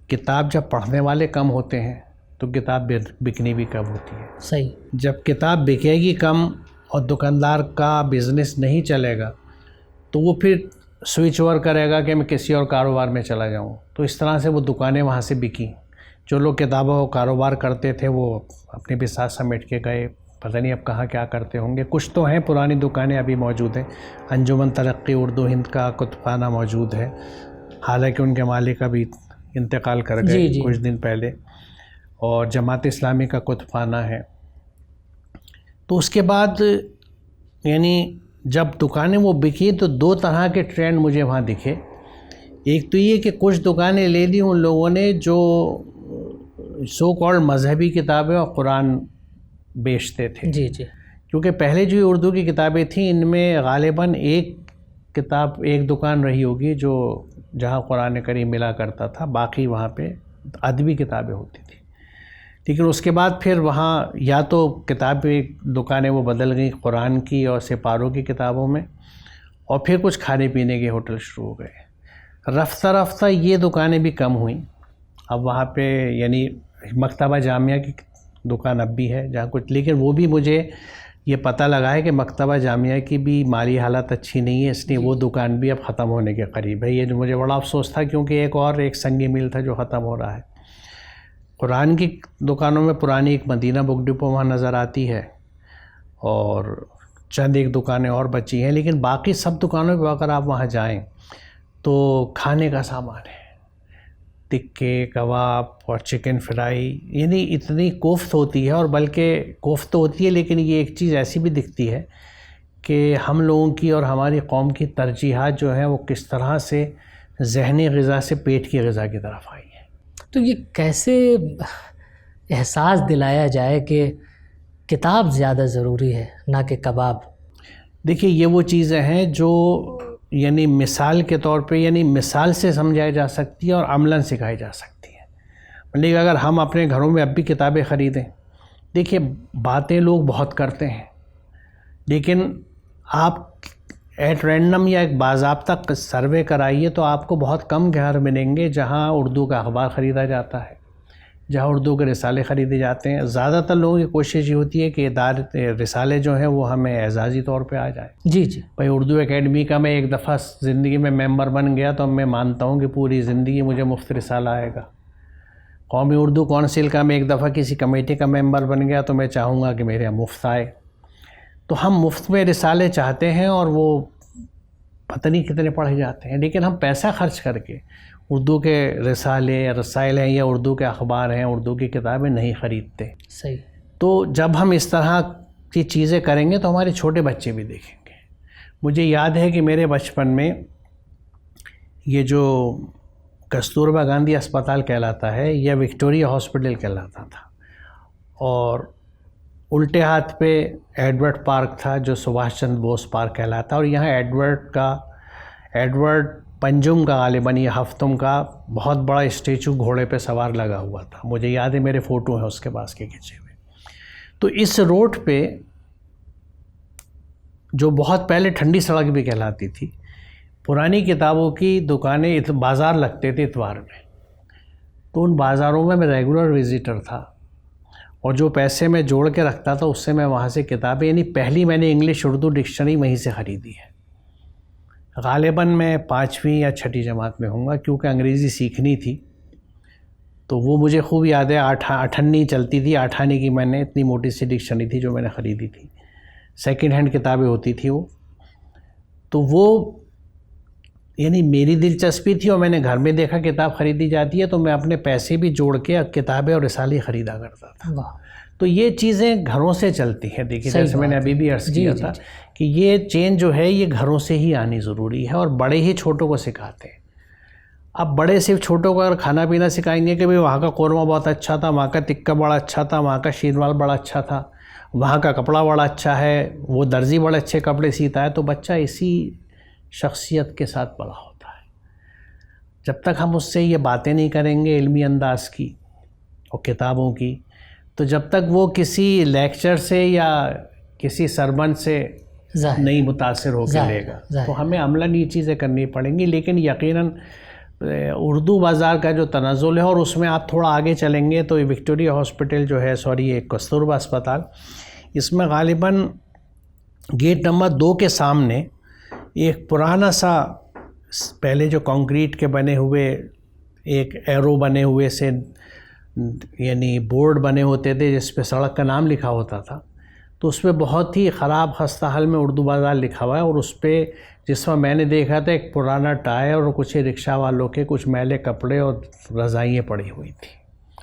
کتاب جب پڑھنے والے کم ہوتے ہیں تو کتاب بکنی بھی کم ہوتی ہے. صحیح. جب کتاب بکے گی کم اور دکاندار کا بزنس نہیں چلے گا تو وہ پھر سوئچ اوور کرے گا کہ میں کسی اور کاروبار میں چلا جاؤں. تو اس طرح سے وہ دکانیں وہاں سے بکیں. جو لوگ کتابوں کا کاروبار کرتے تھے وہ اپنے بھی ساتھ سمیٹ کے گئے. پتہ نہیں اب کہاں کیا کرتے ہوں گے. کچھ تو ہیں پرانی دکانیں ابھی موجود ہیں. انجمن ترقی اردو ہند کا کتبخانہ موجود ہے، حالانکہ ان کے مالک ابھی انتقال کر گئے کچھ دن پہلے. اور جماعت اسلامی کا کتبخانہ ہے. تو اس کے بعد یعنی جب دکانیں وہ بکی تو دو طرح کے ٹرینڈ مجھے وہاں دکھے. ایک تو یہ کہ کچھ دکانیں لے لی ان لوگوں نے جو سو کالڈ مذہبی کتابیں اور قرآن بیچتے تھے. جی جی. کیونکہ پہلے جو اردو کی کتابیں تھیں ان میں غالباً ایک کتاب ایک دکان رہی ہوگی جو جہاں قرآن کریم ملا کرتا تھا، باقی وہاں پہ ادبی کتابیں ہوتی تھیں. لیکن اس کے بعد پھر وہاں یا تو کتابیں دکانیں وہ بدل گئیں قرآن کی اور سپاروں کی کتابوں میں، اور پھر کچھ کھانے پینے کے ہوٹل شروع ہو گئے. رفتہ رفتہ یہ دکانیں بھی کم ہوئیں. اب وہاں پہ یعنی مکتبہ جامعہ کی دکان اب بھی ہے جہاں کچھ، لیکن وہ بھی مجھے یہ پتہ لگا ہے کہ مکتبہ جامعہ کی بھی مالی حالت اچھی نہیں ہے، اس لیے وہ دکان بھی اب ختم ہونے کے قریب ہے. یہ جو مجھے بڑا افسوس تھا کیونکہ ایک سنگی میل تھا جو ختم ہو رہا ہے. قرآن کی دکانوں میں پرانی ایک مدینہ بک ڈپو وہاں نظر آتی ہے اور چند ایک دکانیں اور بچی ہیں، لیکن باقی سب دکانوں پہ اگر آپ وہاں جائیں تو کھانے کا سامان ہے، ٹکے کباب اور چکن فرائی، یعنی اتنی کوفت ہوتی ہے. اور بلکہ کوفت تو ہوتی ہے لیکن یہ ایک چیز ایسی بھی دکھتی ہے کہ ہم لوگوں کی اور ہماری قوم کی ترجیحات جو ہیں وہ کس طرح سے ذہنی غذا سے پیٹ کی غذا کی طرف آئی ہیں. تو یہ کیسے احساس دلایا جائے کہ کتاب زیادہ ضروری ہے نہ کہ کباب؟ دیکھیے یہ وہ چیزیں ہیں جو یعنی مثال کے طور پہ یعنی مثال سے سمجھائی جا سکتی ہے اور عملاً سکھائی جا سکتی ہے. لیکن اگر ہم اپنے گھروں میں اب بھی کتابیں خریدیں، دیکھیے باتیں لوگ بہت کرتے ہیں لیکن آپ ایٹ رینڈم یا ایک باضابطہ سروے کرائیے تو آپ کو بہت کم گھر ملیں گے جہاں اردو کا اخبار خریدا جاتا ہے، جہاں اردو کے رسالے خریدے جاتے ہیں. زیادہ تر لوگوں کی کوشش یہ ہوتی ہے کہ رسالے جو ہیں وہ ہمیں اعزازی طور پہ آ جائیں. جی جی. بھائی اردو اکیڈمی کا میں ایک دفعہ زندگی میں ممبر بن گیا تو میں مانتا ہوں کہ پوری زندگی مجھے مفت رسالہ آئے گا. قومی اردو کونسل کا میں ایک دفعہ کسی کمیٹی کا ممبر بن گیا تو میں چاہوں گا کہ میرے یہاں مفت آئے. تو ہم مفت میں رسالے چاہتے ہیں اور وہ پتہ نہیں کتنے پڑھے جاتے ہیں، لیکن ہم پیسہ خرچ کر کے اردو کے رسالے رسائل ہیں یا اردو کے اخبار ہیں، اردو کی کتابیں نہیں خریدتے. صحیح. تو جب ہم اس طرح کی چیزیں کریں گے تو ہمارے چھوٹے بچے بھی دیکھیں گے. مجھے یاد ہے کہ میرے بچپن میں یہ جو کستوربا گاندھی اسپتال کہلاتا ہے یا وکٹوریا ہاسپٹل کہلاتا تھا، اور الٹے ہاتھ پہ ایڈورڈ پارک تھا جو سبھاش چندر بوس پارک کہلاتا، اور یہاں ایڈورڈ پنجم کا غالباً یہ ہفتم کا بہت بڑا اسٹیچو گھوڑے پہ سوار لگا ہوا تھا. مجھے یاد ہے میرے فوٹو ہیں اس کے پاس کے کھینچے ہوئے. تو اس روڈ پہ جو بہت پہلے ٹھنڈی سڑک بھی کہلاتی تھی، پرانی کتابوں کی دکانیں بازار لگتے تھے اتوار میں. تو ان بازاروں میں ریگولر وزٹر تھا اور جو پیسے میں جوڑ کے رکھتا تھا اس سے میں وہاں سے کتابیں، یعنی پہلی میں نے انگلش اردو ڈکشنری وہیں سے خریدی ہے. غالباً میں 5ویں یا 6ٹھی جماعت میں ہوں گا کیونکہ انگریزی سیکھنی تھی. تو وہ مجھے خوب یاد ہے، 8 چلتی تھی، 8 کی میں نے اتنی موٹی سی ڈکشنری تھی جو میں نے خریدی تھی. سیکنڈ ہینڈ کتابیں ہوتی تھی وہ. تو وہ یعنی میری دلچسپی تھی اور میں نے گھر میں دیکھا کتاب خریدی جاتی ہے تو میں اپنے پیسے بھی جوڑ کے کتابیں اور رسالے خریدا کرتا تھا. تو یہ چیزیں گھروں سے چلتی ہیں. دیکھیے جیسے میں نے ابھی بھی عرض کیا تھا کہ یہ چینج جو ہے یہ گھروں سے ہی آنی ضروری ہے اور بڑے ہی چھوٹوں کو سکھاتے ہیں. اب بڑے صرف چھوٹوں کو اگر کھانا پینا سکھائیں گے کہ بھئی وہاں کا قورمہ بہت اچھا تھا، وہاں کا ٹکا بڑا اچھا تھا، وہاں کا شیروال بڑا اچھا تھا، وہاں کا کپڑا بڑا اچھا ہے، وہ درزی بڑے اچھے کپڑے سیتا ہے، تو بچہ اسی شخصیت کے ساتھ بڑا ہوتا ہے. جب تک ہم اس سے یہ باتیں نہیں کریں گے علمی انداز کی اور کتابوں کی، تو جب تک وہ کسی لیکچر سے یا کسی سرمن سے نہیں متاثر ہو کے لے گا. تو ہمیں عملاً یہ چیزیں کرنی پڑیں گی. لیکن یقیناً اردو بازار کا جو تنزل ہے، اور اس میں آپ تھوڑا آگے چلیں گے تو وکٹوریہ ہاسپٹل جو ہے، یہ کستوربا اسپتال، اس میں غالباً گیٹ نمبر 2 کے سامنے ایک پرانا سا، پہلے جو کنکریٹ کے بنے ہوئے ایک ایرو بنے ہوئے سے یعنی بورڈ بنے ہوتے تھے جس پہ سڑک کا نام لکھا ہوتا تھا، تو اس پہ بہت ہی خراب خستہ حال میں اردو بازار لکھا ہوا ہے، اور اس پہ جس میں نے دیکھا تھا ایک پرانا ٹائر اور کچھ رکشہ والوں کے کچھ میلے کپڑے اور رضائیاں پڑی ہوئی تھی،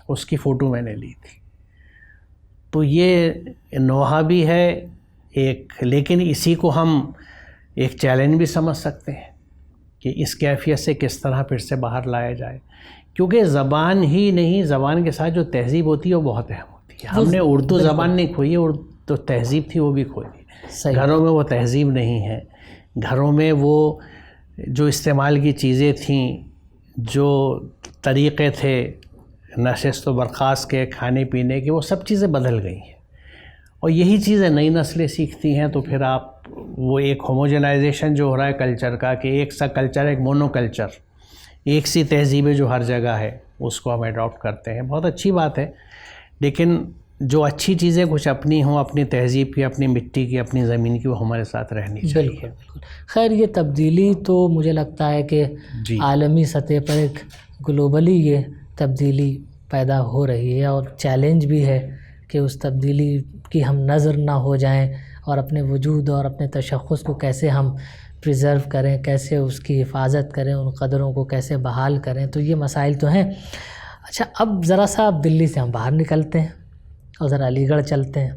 اس کی فوٹو میں نے لی تھی۔ تو یہ نوحہ بھی ہے ایک، لیکن اسی کو ہم ایک چیلنج بھی سمجھ سکتے ہیں کہ اس کیفیت سے کس طرح پھر سے باہر لایا جائے، کیونکہ زبان ہی نہیں، زبان کے ساتھ جو تہذیب ہوتی ہے وہ بہت اہم ہوتی ہے۔ ہم نے اردو زبان نہیں کھوئی ہے، تو تہذیب تھی وہ بھی کھوئی ہے۔ گھروں میں وہ تہذیب نہیں ہے، گھروں میں وہ جو استعمال کی چیزیں تھیں، جو طریقے تھے نشست و برخاست کے، کھانے پینے کے، وہ سب چیزیں بدل گئی ہیں، اور یہی چیزیں نئی نسلیں سیکھتی ہیں، تو پھر آپ وہ ایک ہوموجنائزیشن جو ہو رہا ہے کلچر کا، کہ ایک سا کلچر، ایک مونو کلچر، ایک سی تہذیبیں جو ہر جگہ ہے، اس کو ہم اڈاپٹ کرتے ہیں۔ بہت اچھی بات ہے، لیکن جو اچھی چیزیں کچھ اپنی ہوں، اپنی تہذیب کی، اپنی مٹی کی، اپنی زمین کی، وہ ہمارے ساتھ رہنی چاہیے۔ بالکل۔ خیر، یہ تبدیلی تو مجھے لگتا ہے کہ عالمی سطح پر ایک گلوبلی یہ تبدیلی پیدا ہو رہی ہے، اور چیلنج بھی ہے کہ اس تبدیلی کی ہم نظر نہ ہو جائیں، اور اپنے وجود اور اپنے تشخص کو کیسے ہم پریزرو کریں، کیسے اس کی حفاظت کریں، ان قدروں کو کیسے بحال کریں، تو یہ مسائل تو ہیں۔ اچھا، اب ذرا سا دلی سے ہم باہر نکلتے ہیں اور ذرا علی گڑھ چلتے ہیں۔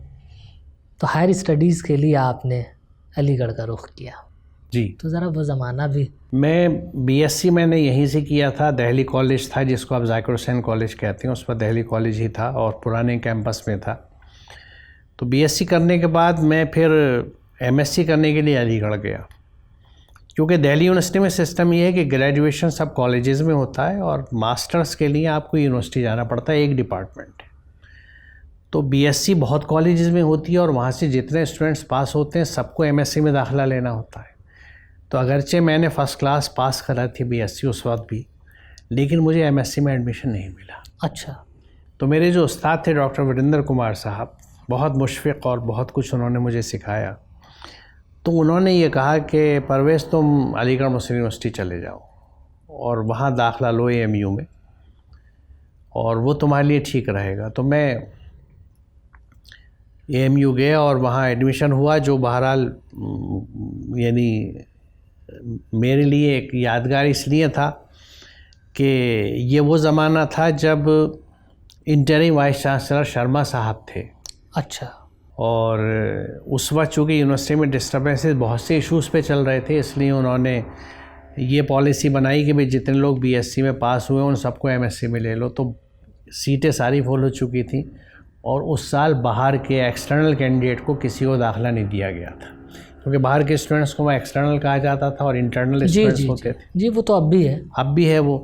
تو ہائر اسٹڈیز کے لیے آپ نے علی گڑھ کا رخ کیا، جی، تو ذرا وہ زمانہ بھی۔ میں بی ایس سی میں نے یہیں سے کیا تھا، دہلی کالج تھا جس کو آپ ذاکر حسین کالج کہتے ہیں، اس پر دہلی کالج ہی تھا اور پرانے کیمپس میں تھا۔ تو بی ایس سی کرنے کے بعد میں پھر ایم ایس سی کرنے کے لیے علی گڑھ گیا، کیونکہ دہلی یونیورسٹی میں سسٹم یہ ہے کہ گریجویشن سب کالجز میں ہوتا ہے، اور ماسٹرز کے لیے آپ کو یونیورسٹی جانا پڑتا ہے، ایک ڈپارٹمنٹ ہے۔ تو بی ایس سی بہت کالجز میں ہوتی ہے، اور وہاں سے جتنے اسٹوڈنٹس پاس ہوتے ہیں سب کو ایم ایس سی میں داخلہ لینا ہوتا ہے۔ تو اگرچہ میں نے فرسٹ کلاس پاس کرا تھی بی ایس سی اس وقت بھی، لیکن مجھے ایم ایس سی میں ایڈمیشن نہیں ملا۔ اچھا۔ تو میرے جو استاد تھے ڈاکٹر وریندر کمار صاحب، بہت مشفق اور بہت کچھ انہوں نے مجھے سکھایا، تو انہوں نے یہ کہا کہ پرویز تم علی گڑھ مسلم یونیورسٹی چلے جاؤ اور وہاں داخلہ لو اے ایم یو میں، اور وہ تمہارے لیے ٹھیک رہے گا۔ تو میں اے ایم یو گیا اور وہاں ایڈمیشن ہوا، جو بہرحال یعنی میرے لیے ایک یادگار اس لیے تھا کہ یہ وہ زمانہ تھا جب انٹرم وائس چانسلر شرما صاحب تھے۔ اچھا۔ اور اس وقت چونکہ یونیورسٹی میں ڈسٹربنسز بہت سے ایشوز پہ چل رہے تھے، اس لیے انہوں نے یہ پالیسی بنائی کہ بھئی جتنے لوگ بی ایس سی میں پاس ہوئے ان سب کو ایم ایس سی میں لے لو۔ تو سیٹیں ساری فل ہو چکی تھیں، اور اس سال باہر کے ایکسٹرنل کینڈیڈیٹ کو کسی کو داخلہ نہیں دیا گیا تھا، کیونکہ باہر کے اسٹوڈنٹس کو وہ ایکسٹرنل کہا جاتا تھا اور انٹرنل اسٹوڈنٹس ہوتے تھے۔ جی، وہ تو اب بھی ہے، اب بھی ہے وہ۔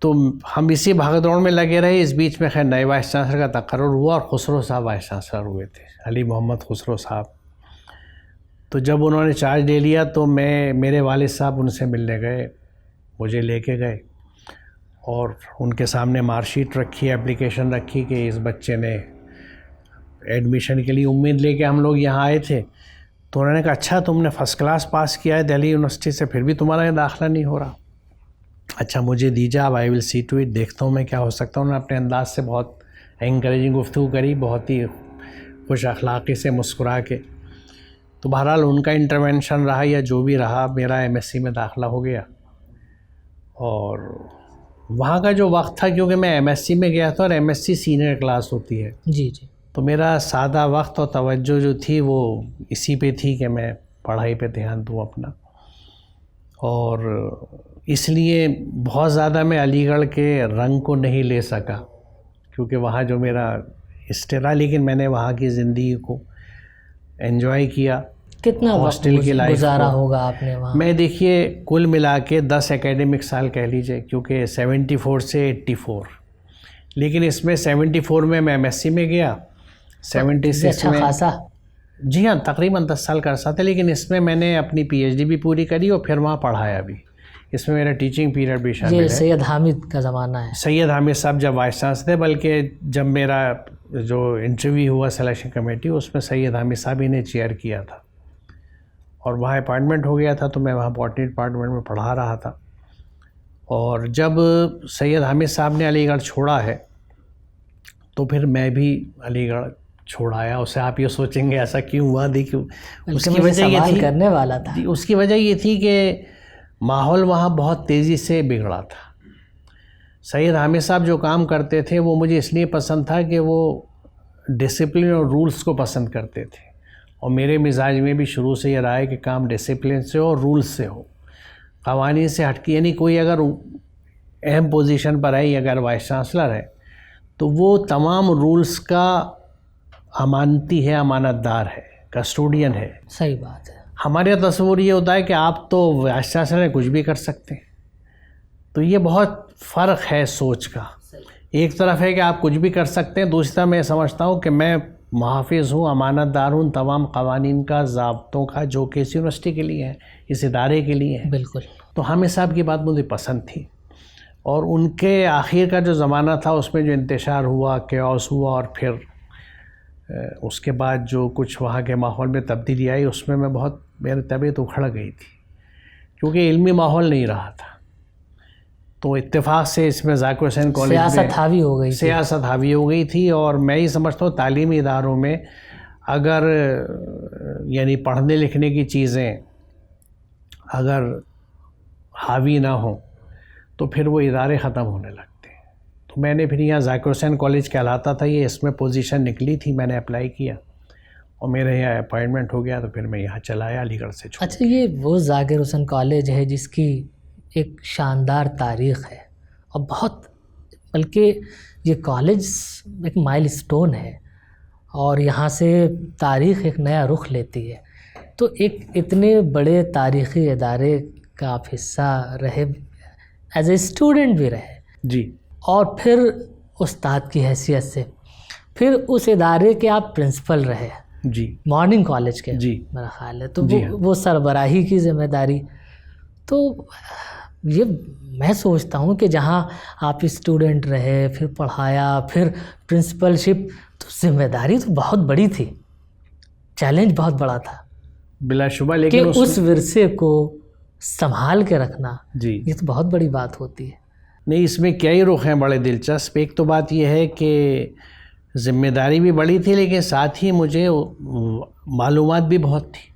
تو ہم اسی بھاگ دوڑ میں لگے رہے۔ اس بیچ میں خیر نئے وائس چانسلر کا تقرر ہوا، اور خسرو صاحب وائس چانسلر ہوئے تھے، علی محمد خسرو صاحب۔ تو جب انہوں نے چارج لے لیا تو میرے والد صاحب ان سے ملنے گئے، مجھے لے کے گئے، اور ان کے سامنے مارک شیٹ رکھی، اپلیکیشن رکھی کہ اس بچے نے ایڈمیشن کے لیے امید لے کے ہم لوگ یہاں آئے تھے۔ تو انہوں نے کہا اچھا تم نے فرسٹ کلاس پاس کیا ہے دہلی یونیورسٹی سے، پھر بھی تمہارا داخلہ نہیں ہو رہا؟ اچھا مجھے دیجیے، اب آئی ول سی ٹو اٹ، دیکھتا ہوں میں کیا ہو سکتا ہوں۔ انہوں نے اپنے انداز سے بہت انکریجنگ گفتگو کری، بہت ہی خوش اخلاقی سے مسکرا کے۔ تو بہرحال ان کا انٹرونشن رہا یا جو بھی رہا، میرا ایم ایس سی میں داخلہ ہو گیا۔ اور وہاں کا جو وقت تھا، کیونکہ میں ایم ایس سی میں گیا تھا اور M S C senior class ہوتی ہے، جی جی، تو میرا سادہ وقت اور توجہ جو تھی وہ اسی پہ تھی کہ میں پڑھائی پہ دھیان دوں اپنا۔ اور اس لیے بہت زیادہ میں علی گڑھ کے رنگ کو نہیں لے سکا، کیونکہ وہاں جو میرا اسٹے رہا، لیکن میں نے وہاں کی زندگی کو انجوائے کیا۔ کتنا ہاسٹل کی لائف گزارا ہوگا آپ نے وہاں؟ میں دیکھیے کل ملا کے 10 اکیڈمک سال کہہ لیجئے، کیونکہ 74 سے 84، لیکن اس میں 74 میں ایم ایس سی میں گیا، 76 اچھا میں، خاصا، جی ہاں تقریباً 10 سال کا عرصہ تھا، لیکن اس میں میں نے اپنی پی ایچ ڈی بھی پوری کری اور پھر وہاں پڑھایا بھی، اس میں میرا ٹیچنگ پیریڈ بھی شامل یہ ہے. سید حامد کا زمانہ ہے. سید حامد صاحب جب وائس چانسلر تھے، بلکہ جب میرا جو انٹرویو ہوا سلیکشن کمیٹی، اس میں سید حامد صاحب ہی نے چیئر کیا تھا، اور وہاں اپائنٹمنٹ ہو گیا تھا، تو میں وہاں باٹنی ڈپارٹمنٹ میں پڑھا رہا تھا. اور جب سید حامد صاحب نے علی گڑھ چھوڑا ہے تو پھر میں بھی علی گڑھ چھوڑایا اسے. آپ یہ سوچیں گے ایسا کیوں ہوا؟ دیکھیے اس کی وجہ یہ تھی، کرنے والا تھا، اس کی وجہ یہ تھی کہ ماحول وہاں بہت تیزی سے بگڑا تھا. سید حامد صاحب جو کام کرتے تھے وہ مجھے اس لیے پسند تھا کہ وہ ڈسپلن اور رولز کو پسند کرتے تھے، اور میرے مزاج میں بھی شروع سے یہ رہا ہے کہ کام ڈسپلن سے ہو اور رولز سے ہو، قوانین سے ہٹ کے. یعنی کوئی اگر اہم پوزیشن پر ہے، اگر وائس چانسلر ہے، تو وہ تمام رولز کا امانتی ہے، امانت دار ہے، کسٹوڈین ہے. صحیح بات ہے. ہمارے تصور یہ ہوتا ہے کہ آپ تو وائس چانسلر کچھ بھی کر سکتے ہیں. تو یہ بہت فرق ہے سوچ کا. ایک طرف ہے کہ آپ کچھ بھی کر سکتے ہیں، دوسری طرف میں سمجھتا ہوں کہ میں محافظ ہوں، امانت دار ہوں تمام قوانین کا، ضابطوں کا، جو کہ اس یونیورسٹی کے لیے ہے، اس ادارے کے لیے ہے. بالکل. تو حامد صاحب کی بات مجھے پسند تھی، اور ان کے آخر کا جو زمانہ تھا اس میں جو انتشار ہوا، کیوس ہوا، اور پھر اس کے بعد جو کچھ وہاں کے ماحول میں تبدیلی آئی، اس میں بہت میری طبیعت اکھڑ گئی تھی، کیونکہ علمی ماحول نہیں رہا تھا. تو اتفاق سے اس میں ذاکر حسین کالج میں سیاست حاوی ہو گئی، سیاست حاوی ہو گئی تھی. اور میں ہی سمجھتا ہوں تعلیمی اداروں میں اگر یعنی پڑھنے لکھنے کی چیزیں اگر حاوی نہ ہوں تو پھر وہ ادارے ختم ہونے لگتے ہیں. تو میں نے پھر یہاں ذاکر حسین کالج کہلاتا تھا، یہ اس میں پوزیشن نکلی تھی، میں نے اپلائی کیا اور میرے یہاں اپائنٹمنٹ ہو گیا، تو پھر میں یہاں چلا آیا علی گڑھ سے. اچھا، یہ وہ ذاکر حسین کالج ہے جس کی ایک شاندار تاریخ ہے، اور بہت، بلکہ یہ کالج ایک مائل سٹون ہے، اور یہاں سے تاریخ ایک نیا رخ لیتی ہے. تو ایک اتنے بڑے تاریخی ادارے کا آپ حصہ رہے، ایز اے اسٹوڈنٹ بھی رہے جی، اور پھر استاد کی حیثیت سے، پھر اس ادارے کے آپ پرنسپل رہے جی، مارننگ کالج کے، جی میرا خیال ہے. تو جی وہ سربراہی کی ذمہ داری، تو یہ میں سوچتا ہوں کہ جہاں آپ اسٹوڈنٹ رہے، پھر پڑھایا، پھر پرنسپلشپ، تو ذمہ داری تو بہت بڑی تھی، چیلنج بہت بڑا تھا بلا شبہ. کہ لیکن اس ورثے کو سنبھال کے رکھنا، جی، یہ تو بہت بڑی بات ہوتی ہے. نہیں، اس میں کئی رخ ہیں بڑے دلچسپ. ایک تو بات یہ ہے کہ ذمہ داری بھی بڑی تھی، لیکن ساتھ ہی مجھے معلومات بھی بہت تھی،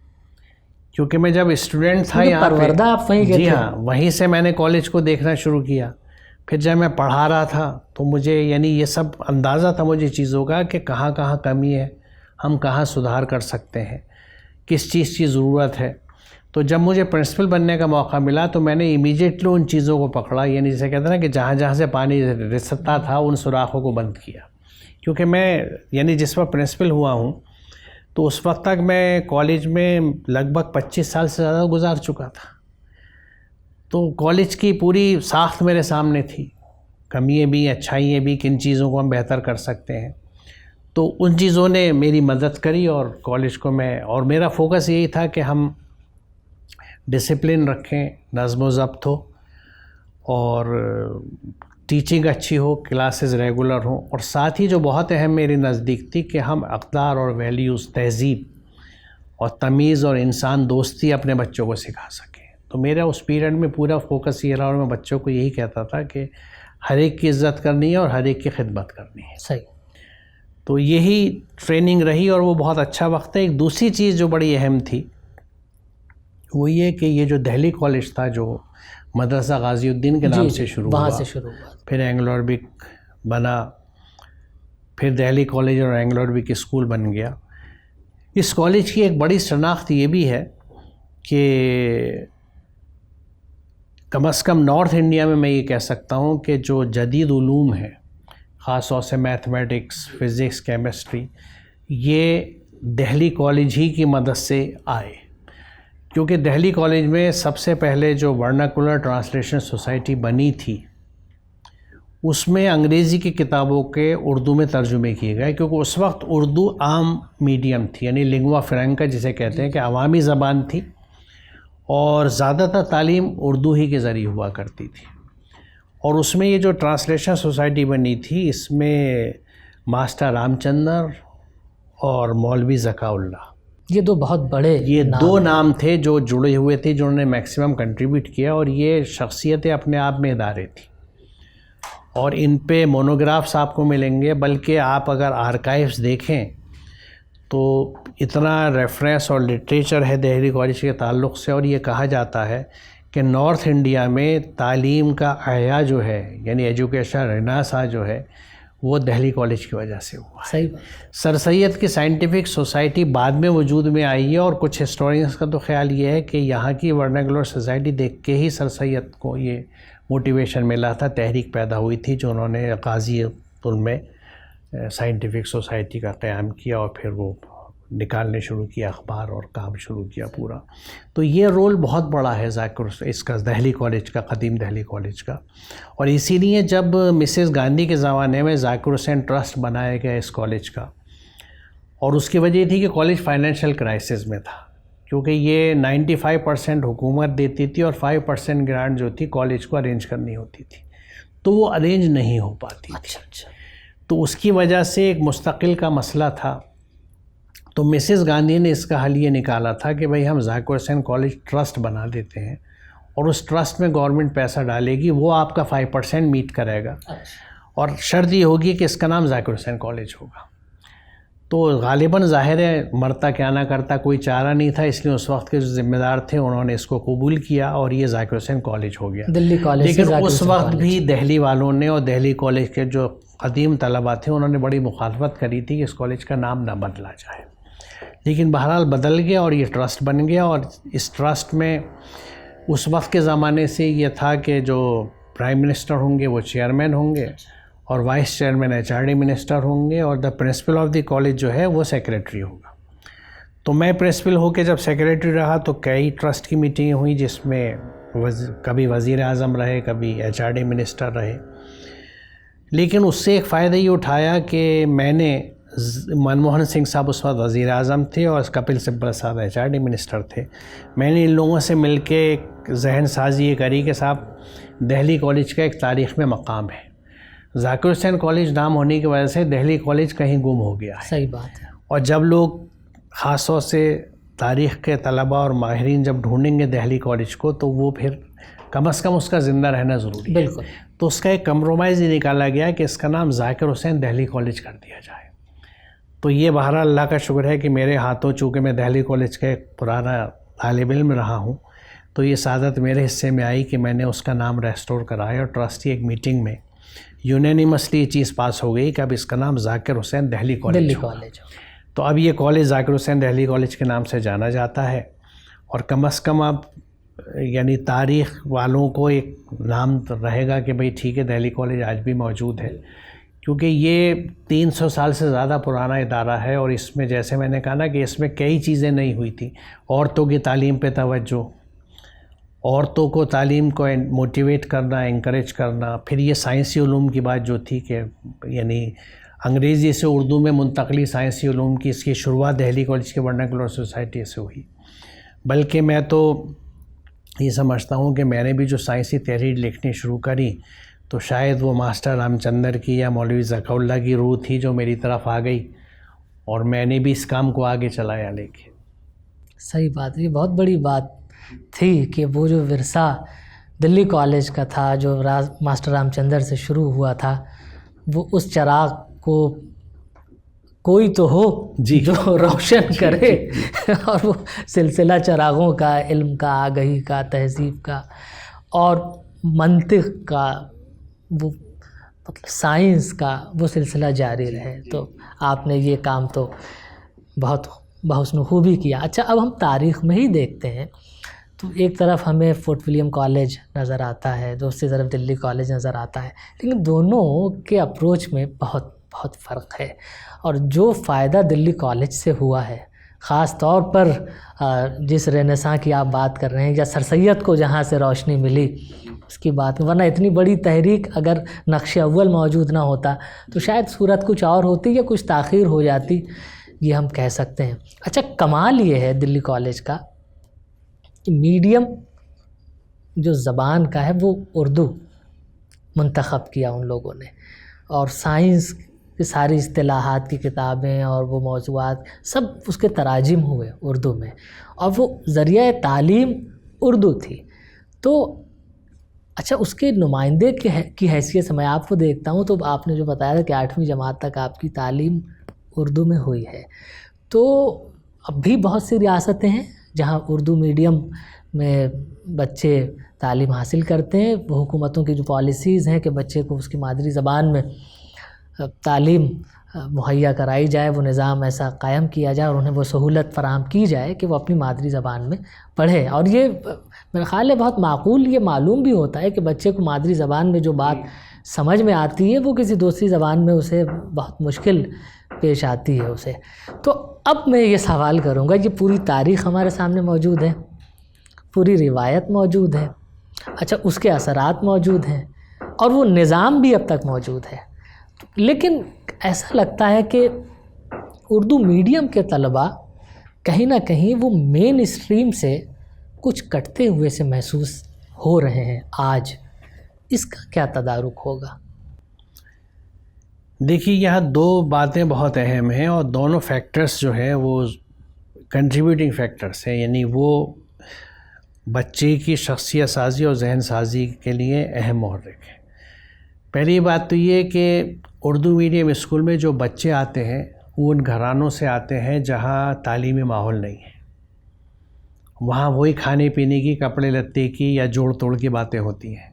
کیونکہ میں جب اسٹوڈنٹ تھا یہاں پروردہ آپ وہیں کے جی تھے. ہاں، وہیں سے میں نے کالج کو دیکھنا شروع کیا. پھر جب میں پڑھا رہا تھا تو مجھے یعنی یہ سب اندازہ تھا مجھے چیزوں کا کہ کہاں کہاں کمی ہے، ہم کہاں سدھار کر سکتے ہیں، کس چیز کی ضرورت ہے. تو جب مجھے پرنسپل بننے کا موقع ملا تو میں نے امیجیٹلی ان چیزوں کو پکڑا، یعنی جسے کہتے ہیں نا کہ جہاں جہاں سے پانی رستا تھا ان سوراخوں کو بند کیا. کیونکہ میں یعنی جس وقت پرنسپل ہوا ہوں تو اس وقت تک میں کالج میں لگ بھگ 25 سال سے زیادہ گزار چکا تھا. تو کالج کی پوری ساخت میرے سامنے تھی، کمیاں بھی، اچھائیاں بھی، کن چیزوں کو ہم بہتر کر سکتے ہیں. تو ان چیزوں نے میری مدد کری، اور کالج کو اور میرا فوکس یہی تھا کہ ہم ڈسپلن رکھیں، نظم و ضبط ہو، اور ٹیچنگ اچھی ہو، کلاسز ریگولر ہوں، اور ساتھ ہی جو بہت اہم میری نزدیک تھی کہ ہم اقدار اور ویلیوز، تہذیب اور تمیز اور انسان دوستی اپنے بچوں کو سکھا سکیں. تو میرا اس پیریڈ میں پورا فوکس یہ رہا، اور میں بچوں کو یہی کہتا تھا کہ ہر ایک کی عزت کرنی ہے اور ہر ایک کی خدمت کرنی ہے. صحیح. تو یہی ٹریننگ رہی، اور وہ بہت اچھا وقت ہے. ایک دوسری چیز جو بڑی اہم تھی وہ یہ کہ یہ جو دہلی کالج تھا، جو مدرسہ غازی الدین کے نام سے شروع ہوا، وہاں سے شروع ہوا، پھر اینگلو عربک بنا، پھر دہلی کالج اور اینگلو عربک اسکول بن گیا. اس کالج کی ایک بڑی شناخت یہ بھی ہے کہ کم از کم نارتھ انڈیا میں میں یہ کہہ سکتا ہوں کہ جو جدید علوم ہیں، خاص طور سے میتھمیٹکس، فزکس، کیمسٹری، یہ دہلی کالج ہی کی مدد سے آئے. کیونکہ دہلی کالج میں سب سے پہلے جو ورناکولر ٹرانسلیشن سوسائٹی بنی تھی، اس میں انگریزی کی کتابوں کے اردو میں ترجمے کیے گئے، کیونکہ اس وقت اردو عام میڈیم تھی، یعنی لنگوا فرینکا جسے کہتے ہیں کہ عوامی زبان تھی. اور زیادہ تر تعلیم اردو ہی کے ذریعے ہوا کرتی تھی. اور اس میں یہ جو ٹرانسلیشن سوسائٹی بنی تھی اس میں ماسٹر رام چندر اور مولوی ذکا اللہ، یہ دو بہت بڑے یہ دو نام تھے جو جڑے ہوئے تھے، جنہوں نے میکسیمم کنٹریبیوٹ کیا. اور یہ شخصیتیں اپنے آپ میں ادارے تھیں اور ان پہ مونوگرافس آپ کو ملیں گے. بلکہ آپ اگر آرکائیوز دیکھیں تو اتنا ریفرنس اور لٹریچر ہے دہلی کالج کے تعلق سے. اور یہ کہا جاتا ہے کہ نارتھ انڈیا میں تعلیم کا احیاء جو ہے، یعنی ایجوکیشن رینیسانس جو ہے، وہ دہلی کالج کی وجہ سے ہوا. صحیح. سر سید کی سائنٹیفک سوسائٹی بعد میں وجود میں آئی ہے، اور کچھ ہسٹورینس کا تو خیال یہ ہے کہ یہاں کی ورنیکولر سوسائٹی دیکھ کے ہی سر سید کو یہ موٹیویشن ملا تھا، تحریک پیدا ہوئی تھی جو انہوں نے غازی پل میں سائنٹیفک سوسائٹی کا قیام کیا اور پھر وہ نکالنے شروع کیا اخبار اور کام شروع کیا پورا. تو یہ رول بہت بڑا ہے اس کا دہلی کالج کا، قدیم دہلی کالج کا. اور اسی لیے جب مسز گاندھی کے زمانے میں ذاکر حسین ٹرسٹ بنایا گیا اس کالج کا، اور اس کی وجہ یہ تھی کہ کالج فائنینشیل کرائسس میں تھا، کیونکہ یہ 95% حکومت دیتی تھی اور 5% گرانٹ جو تھی کالج کو ارینج کرنی ہوتی تھی، تو وہ ارینج نہیں ہو پاتی. اچھا. تو اس کی وجہ سے ایک مستقل کا مسئلہ تھا. تو مسز گاندھی نے اس کا حل یہ نکالا تھا کہ بھئی ہم ذاکر حسین کالج ٹرسٹ بنا دیتے ہیں، اور اس ٹرسٹ میں گورنمنٹ پیسہ ڈالے گی، وہ آپ کا 5% میٹ کرے گا، اور شرط یہ ہوگی کہ اس کا نام ذاکر حسین کالج ہوگا. تو غالباً ظاہر ہے مرتا کیا نہ کرتا، کوئی چارہ نہیں تھا، اس لیے اس وقت کے جو ذمہ دار تھے انہوں نے اس کو قبول کیا اور یہ ذاکر حسین کالج ہو گیا. دلی کالج. لیکن اس وقت بھی دہلی والوں نے اور دہلی کالج کے جو قدیم طلباء تھے انہوں نے بڑی مخالفت کری تھی کہ اس کالج کا نام نہ بدلا جائے. لیکن بہرحال بدل گیا اور یہ ٹرسٹ بن گیا. اور اس ٹرسٹ میں اس وقت کے زمانے سے یہ تھا کہ جو پرائم منسٹر ہوں گے وہ چیئرمین ہوں گے، اور وائس چیئرمین HRD منسٹر ہوں گے، اور دا پرنسپل آف دی کالج جو ہے وہ سیکریٹری ہوگا. تو میں پرنسپل ہو کے جب سیکریٹری رہا تو کئی ٹرسٹ کی میٹنگیں ہوئیں جس میں کبھی وزیر اعظم رہے، کبھی HRD منسٹر رہے. لیکن اس سے ایک فائدہ یہ اٹھایا کہ میں نے منموہن سنگھ صاحب اس وقت وزیر اعظم تھے اور کپل سبل صاحب HRD منسٹر تھے. میں نے ان لوگوں سے مل کے ایک ذہن سازی یہ کری کہ صاحب دہلی کالج کا ایک تاریخ میں مقام ہے. ذاکر حسین کالج نام ہونے کی وجہ سے دہلی کالج کہیں گم ہو گیا ہے. صحیح بات ہے. اور جب لوگ خاص طور سے تاریخ کے طلباء اور ماہرین جب ڈھونڈیں گے دہلی کالج کو تو وہ پھر کم از کم اس کا زندہ رہنا ضروری ہے. بالکل. تو اس کا ایک کمپرومائز یہ نکالا گیا کہ اس کا نام ذاکر حسین دہلی کالج کر دیا جائے. تو یہ بہرحال اللہ کا شکر ہے کہ میرے ہاتھوں، چونکہ میں دہلی کالج کا ایک پرانا طالب علم رہا ہوں، تو یہ سعادت میرے حصے میں آئی کہ میں نے اس کا نام ریسٹور کرایا. اور ٹرسٹی ایک میٹنگ میں یونینیمسلی یہ چیز پاس ہو گئی کہ اب اس کا نام ذاکر حسین دہلی کالج ہوگا. تو اب یہ کالج ذاکر حسین دہلی کالج کے نام سے جانا جاتا ہے. اور کم از کم اب یعنی تاریخ والوں کو ایک نام رہے گا کہ بھئی ٹھیک ہے دہلی کالج آج بھی موجود ہے، کیونکہ یہ 300 سال سے زیادہ پرانا ادارہ ہے. اور اس میں جیسے میں نے کہا نا کہ اس میں کئی چیزیں نہیں ہوئی تھیں. عورتوں کی تعلیم پہ توجہ، عورتوں کو تعلیم کو موٹیویٹ کرنا، انکریج کرنا. پھر یہ سائنسی علوم کی بات جو تھی کہ یعنی انگریزی سے اردو میں منتقلی سائنسی علوم کی، اس کی شروعات دہلی کالج کے ورنیکولر سوسائٹی سے ہوئی. بلکہ میں تو یہ سمجھتا ہوں کہ میں نے بھی جو سائنسی تحریر لکھنی شروع کری تو شاید وہ ماسٹر رام چندر کی یا مولوی ذکا اللہ کی روح تھی جو میری طرف آ گئی، اور میں نے بھی اس کام کو آگے چلایا لے کے. صحیح بات ہے. یہ بہت بڑی بات تھی کہ وہ جو ورثہ دلی کالج کا تھا جو ماسٹر رام چندر سے شروع ہوا تھا، وہ اس چراغ کو کوئی تو ہو جو روشن کرے. اور وہ سلسلہ چراغوں کا، علم کا، آگہی کا، تہذیب کا اور منطق کا، وہ مطلب سائنس کا وہ سلسلہ جاری رہے. تو آپ نے یہ کام تو بہت بحسن خوبی کیا. اچھا، اب ہم تاریخ میں ہی دیکھتے ہیں تو ایک طرف ہمیں فورٹ ولیم کالج نظر آتا ہے، دوسری طرف دلی کالج نظر آتا ہے، لیکن دونوں کے اپروچ میں بہت بہت فرق ہے. اور جو فائدہ دلی کالج سے ہوا ہے، خاص طور پر جس رینیساں کی آپ بات کر رہے ہیں یا سر سید کو جہاں سے روشنی ملی اس کی بات، ورنہ اتنی بڑی تحریک اگر نقش اول موجود نہ ہوتا تو شاید صورت کچھ اور ہوتی یا کچھ تاخیر ہو جاتی، یہ ہم کہہ سکتے ہیں. اچھا، کمال یہ ہے دلی کالج کا کہ میڈیم جو زبان کا ہے وہ اردو منتخب کیا ان لوگوں نے، اور سائنس کی ساری اصطلاحات کی کتابیں اور وہ موضوعات سب اس کے تراجم ہوئے اردو میں، اور وہ ذریعہ تعلیم اردو تھی۔ تو اچھا، اس کے نمائندے کی حیثیت سے میں آپ کو دیکھتا ہوں، تو آپ نے جو بتایا تھا کہ 8ویں جماعت تک آپ کی تعلیم اردو میں ہوئی ہے، تو اب بھی بہت سی ریاستیں ہیں جہاں اردو میڈیم میں بچے تعلیم حاصل کرتے ہیں۔ وہ حکومتوں کی جو پالیسیز ہیں کہ بچے کو اس کی مادری زبان میں تعلیم مہیا کرائی جائے، وہ نظام ایسا قائم کیا جائے اور انہیں وہ سہولت فراہم کی جائے کہ وہ اپنی مادری زبان میں پڑھے، اور یہ میرا خیال ہے بہت معقول، یہ معلوم بھی ہوتا ہے کہ بچے کو مادری زبان میں جو بات سمجھ میں آتی ہے وہ کسی دوسری زبان میں اسے بہت مشکل پیش آتی ہے اسے۔ تو اب میں یہ سوال کروں گا، یہ پوری تاریخ ہمارے سامنے موجود ہے، پوری روایت موجود ہے، اچھا اس کے اثرات موجود ہیں، اور وہ نظام بھی اب تک موجود ہے، لیکن ایسا لگتا ہے کہ اردو میڈیم کے طلباء کہیں نہ کہیں وہ مین اسٹریم سے کچھ کٹتے ہوئے سے محسوس ہو رہے ہیں آج۔ اس کا کیا تدارک ہوگا؟ دیکھیے، یہاں دو باتیں بہت اہم ہیں، اور دونوں فیکٹرز جو ہیں وہ کنٹریبیوٹنگ فیکٹرز ہیں، یعنی وہ بچے کی شخصیت سازی اور ذہن سازی کے لیے اہم محرک ہے۔ پہلی بات تو یہ کہ اردو میڈیم اسکول میں جو بچے آتے ہیں وہ ان گھرانوں سے آتے ہیں جہاں تعلیمی ماحول نہیں ہے، وہاں وہی کھانے پینے کی، کپڑے لتے کی یا جوڑ توڑ کی باتیں ہوتی ہیں،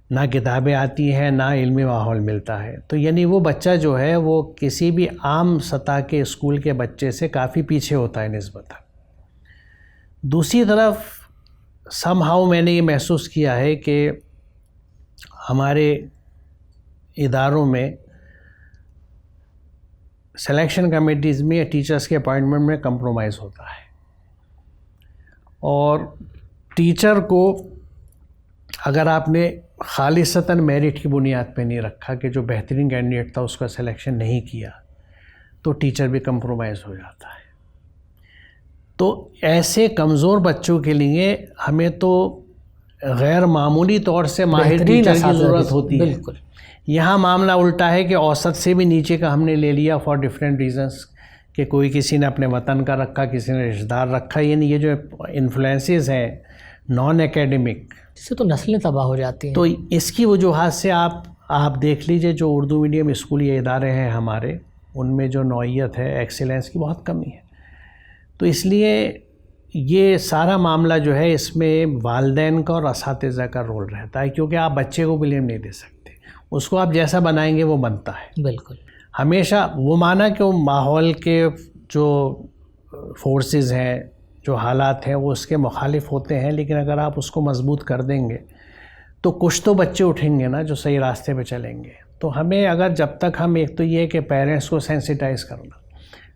نہ کتابیں آتی ہیں، نہ علمی ماحول ملتا ہے۔ تو یعنی وہ بچہ جو ہے وہ کسی بھی عام سطح کے اسکول کے بچے سے کافی پیچھے ہوتا ہے نسبتاً۔ دوسری طرف سم ہاؤ میں نے یہ محسوس کیا ہے کہ ہمارے اداروں میں سلیکشن کمیٹیز میں یا ٹیچرز کے اپائنٹمنٹ میں کمپرومائز ہوتا ہے، اور ٹیچر کو اگر آپ نے خالصتاً میرٹ کی بنیاد پہ نہیں رکھا کہ جو بہترین کینڈیڈیٹ تھا اس کا سلیکشن نہیں کیا، تو ٹیچر بھی کمپرومائز ہو جاتا ہے۔ تو ایسے کمزور بچوں کے لیے ہمیں تو غیر معمولی طور سے ماہر ٹیچر کی ضرورت ہوتی ہے۔ بالکل، یہاں معاملہ الٹا ہے کہ اوسط سے بھی نیچے کا ہم نے لے لیا فار ڈیفرنٹ ریزنس، کہ کوئی کسی نے اپنے وطن کا رکھا، کسی نے رشتہ دار رکھا، یعنی یہ جو انفلوئنسز ہیں نان اکیڈمک، اس سے تو نسلیں تباہ ہو جاتی ہیں۔ تو اس کی وجوہات سے آپ دیکھ لیجئے جو اردو میڈیم اسکولی ادارے ہیں ہمارے، ان میں جو نوعیت ہے، ایکسیلنس کی بہت کمی ہے۔ تو اس لیے یہ سارا معاملہ جو ہے اس میں والدین کا اور اساتذہ کا رول رہتا ہے، کیونکہ آپ بچے کو بلیم نہیں دے سکتے، اس کو آپ جیسا بنائیں گے وہ بنتا ہے۔ بالکل، ہمیشہ وہ مانا کہ وہ ماحول کے جو فورسز ہیں، جو حالات ہیں، وہ اس کے مخالف ہوتے ہیں، لیکن اگر آپ اس کو مضبوط کر دیں گے تو کچھ تو بچے اٹھیں گے نا جو صحیح راستے پہ چلیں گے۔ تو ہمیں اگر جب تک ہم ایک تو یہ کہ پیرنٹس کو سینسیٹائز کرنا،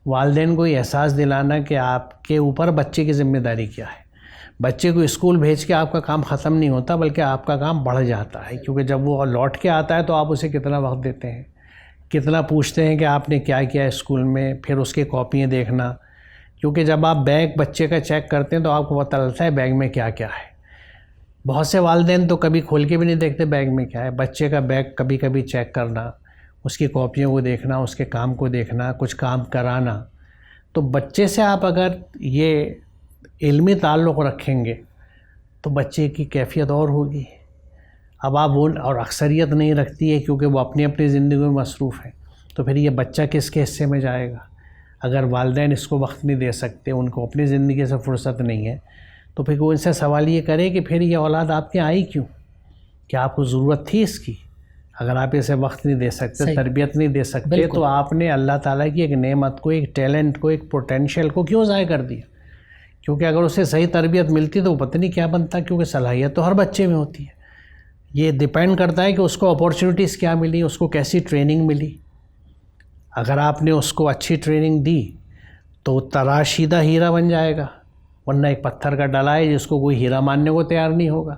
والدین کو یہ احساس دلانا کہ آپ کے اوپر بچے کی ذمہ داری کیا ہے، بچے کو اسکول بھیج کے آپ کا کام ختم نہیں ہوتا بلکہ آپ کا کام بڑھ جاتا ہے، کیونکہ جب وہ لوٹ کے آتا ہے تو آپ اسے کتنا وقت دیتے ہیں، کتنا پوچھتے ہیں کہ آپ نے کیا کیا اسکول میں، پھر اس کے کاپیاں دیکھنا، کیونکہ جب آپ بیگ بچے کا چیک کرتے ہیں تو آپ کو پتہ چلتا ہے بیگ میں کیا کیا ہے۔ بہت سے والدین تو کبھی کھول کے بھی نہیں دیکھتے بیگ میں کیا ہے۔ بچے کا بیگ کبھی کبھی چیک کرنا، اس کی کاپیوں کو دیکھنا، اس کے کام کو دیکھنا، کچھ کام کرانا۔ تو بچے سے آپ اگر یہ علمی تعلق رکھیں گے تو بچے کی کیفیت اور ہوگی۔ اب آپ وہ اور اکثریت نہیں رکھتی ہے کیونکہ وہ اپنی اپنی زندگی میں مصروف ہے، تو پھر یہ بچہ کس کے حصے میں جائے گا؟ اگر والدین اس کو وقت نہیں دے سکتے، ان کو اپنی زندگی سے فرصت نہیں ہے، تو پھر وہ ان سے سوال یہ کرے کہ پھر یہ اولاد آپ کے آئی کیوں؟ کیا آپ کو ضرورت تھی اس کی؟ اگر آپ اسے وقت نہیں دے سکتے، تربیت نہیں دے سکتے، تو آپ نے اللہ تعالیٰ کی ایک نعمت کو، ایک ٹیلنٹ کو، ایک پوٹینشیل کو کیوں ضائع کر دیا؟ کیونکہ اگر اسے صحیح تربیت ملتی تو وہ پتہ نہیں کیا بنتا، کیونکہ صلاحیت تو ہر بچے میں ہوتی ہے۔ یہ ڈیپینڈ کرتا ہے کہ اس کو اپورچونیٹیز کیا ملی، اس کو کیسی ٹریننگ ملی۔ اگر آپ نے اس کو اچھی ٹریننگ دی تو تراشیدہ ہیرا بن جائے گا، ورنہ ایک پتھر کا ڈلا ہے جس کو کوئی ہیرا ماننے کو تیار نہیں ہوگا۔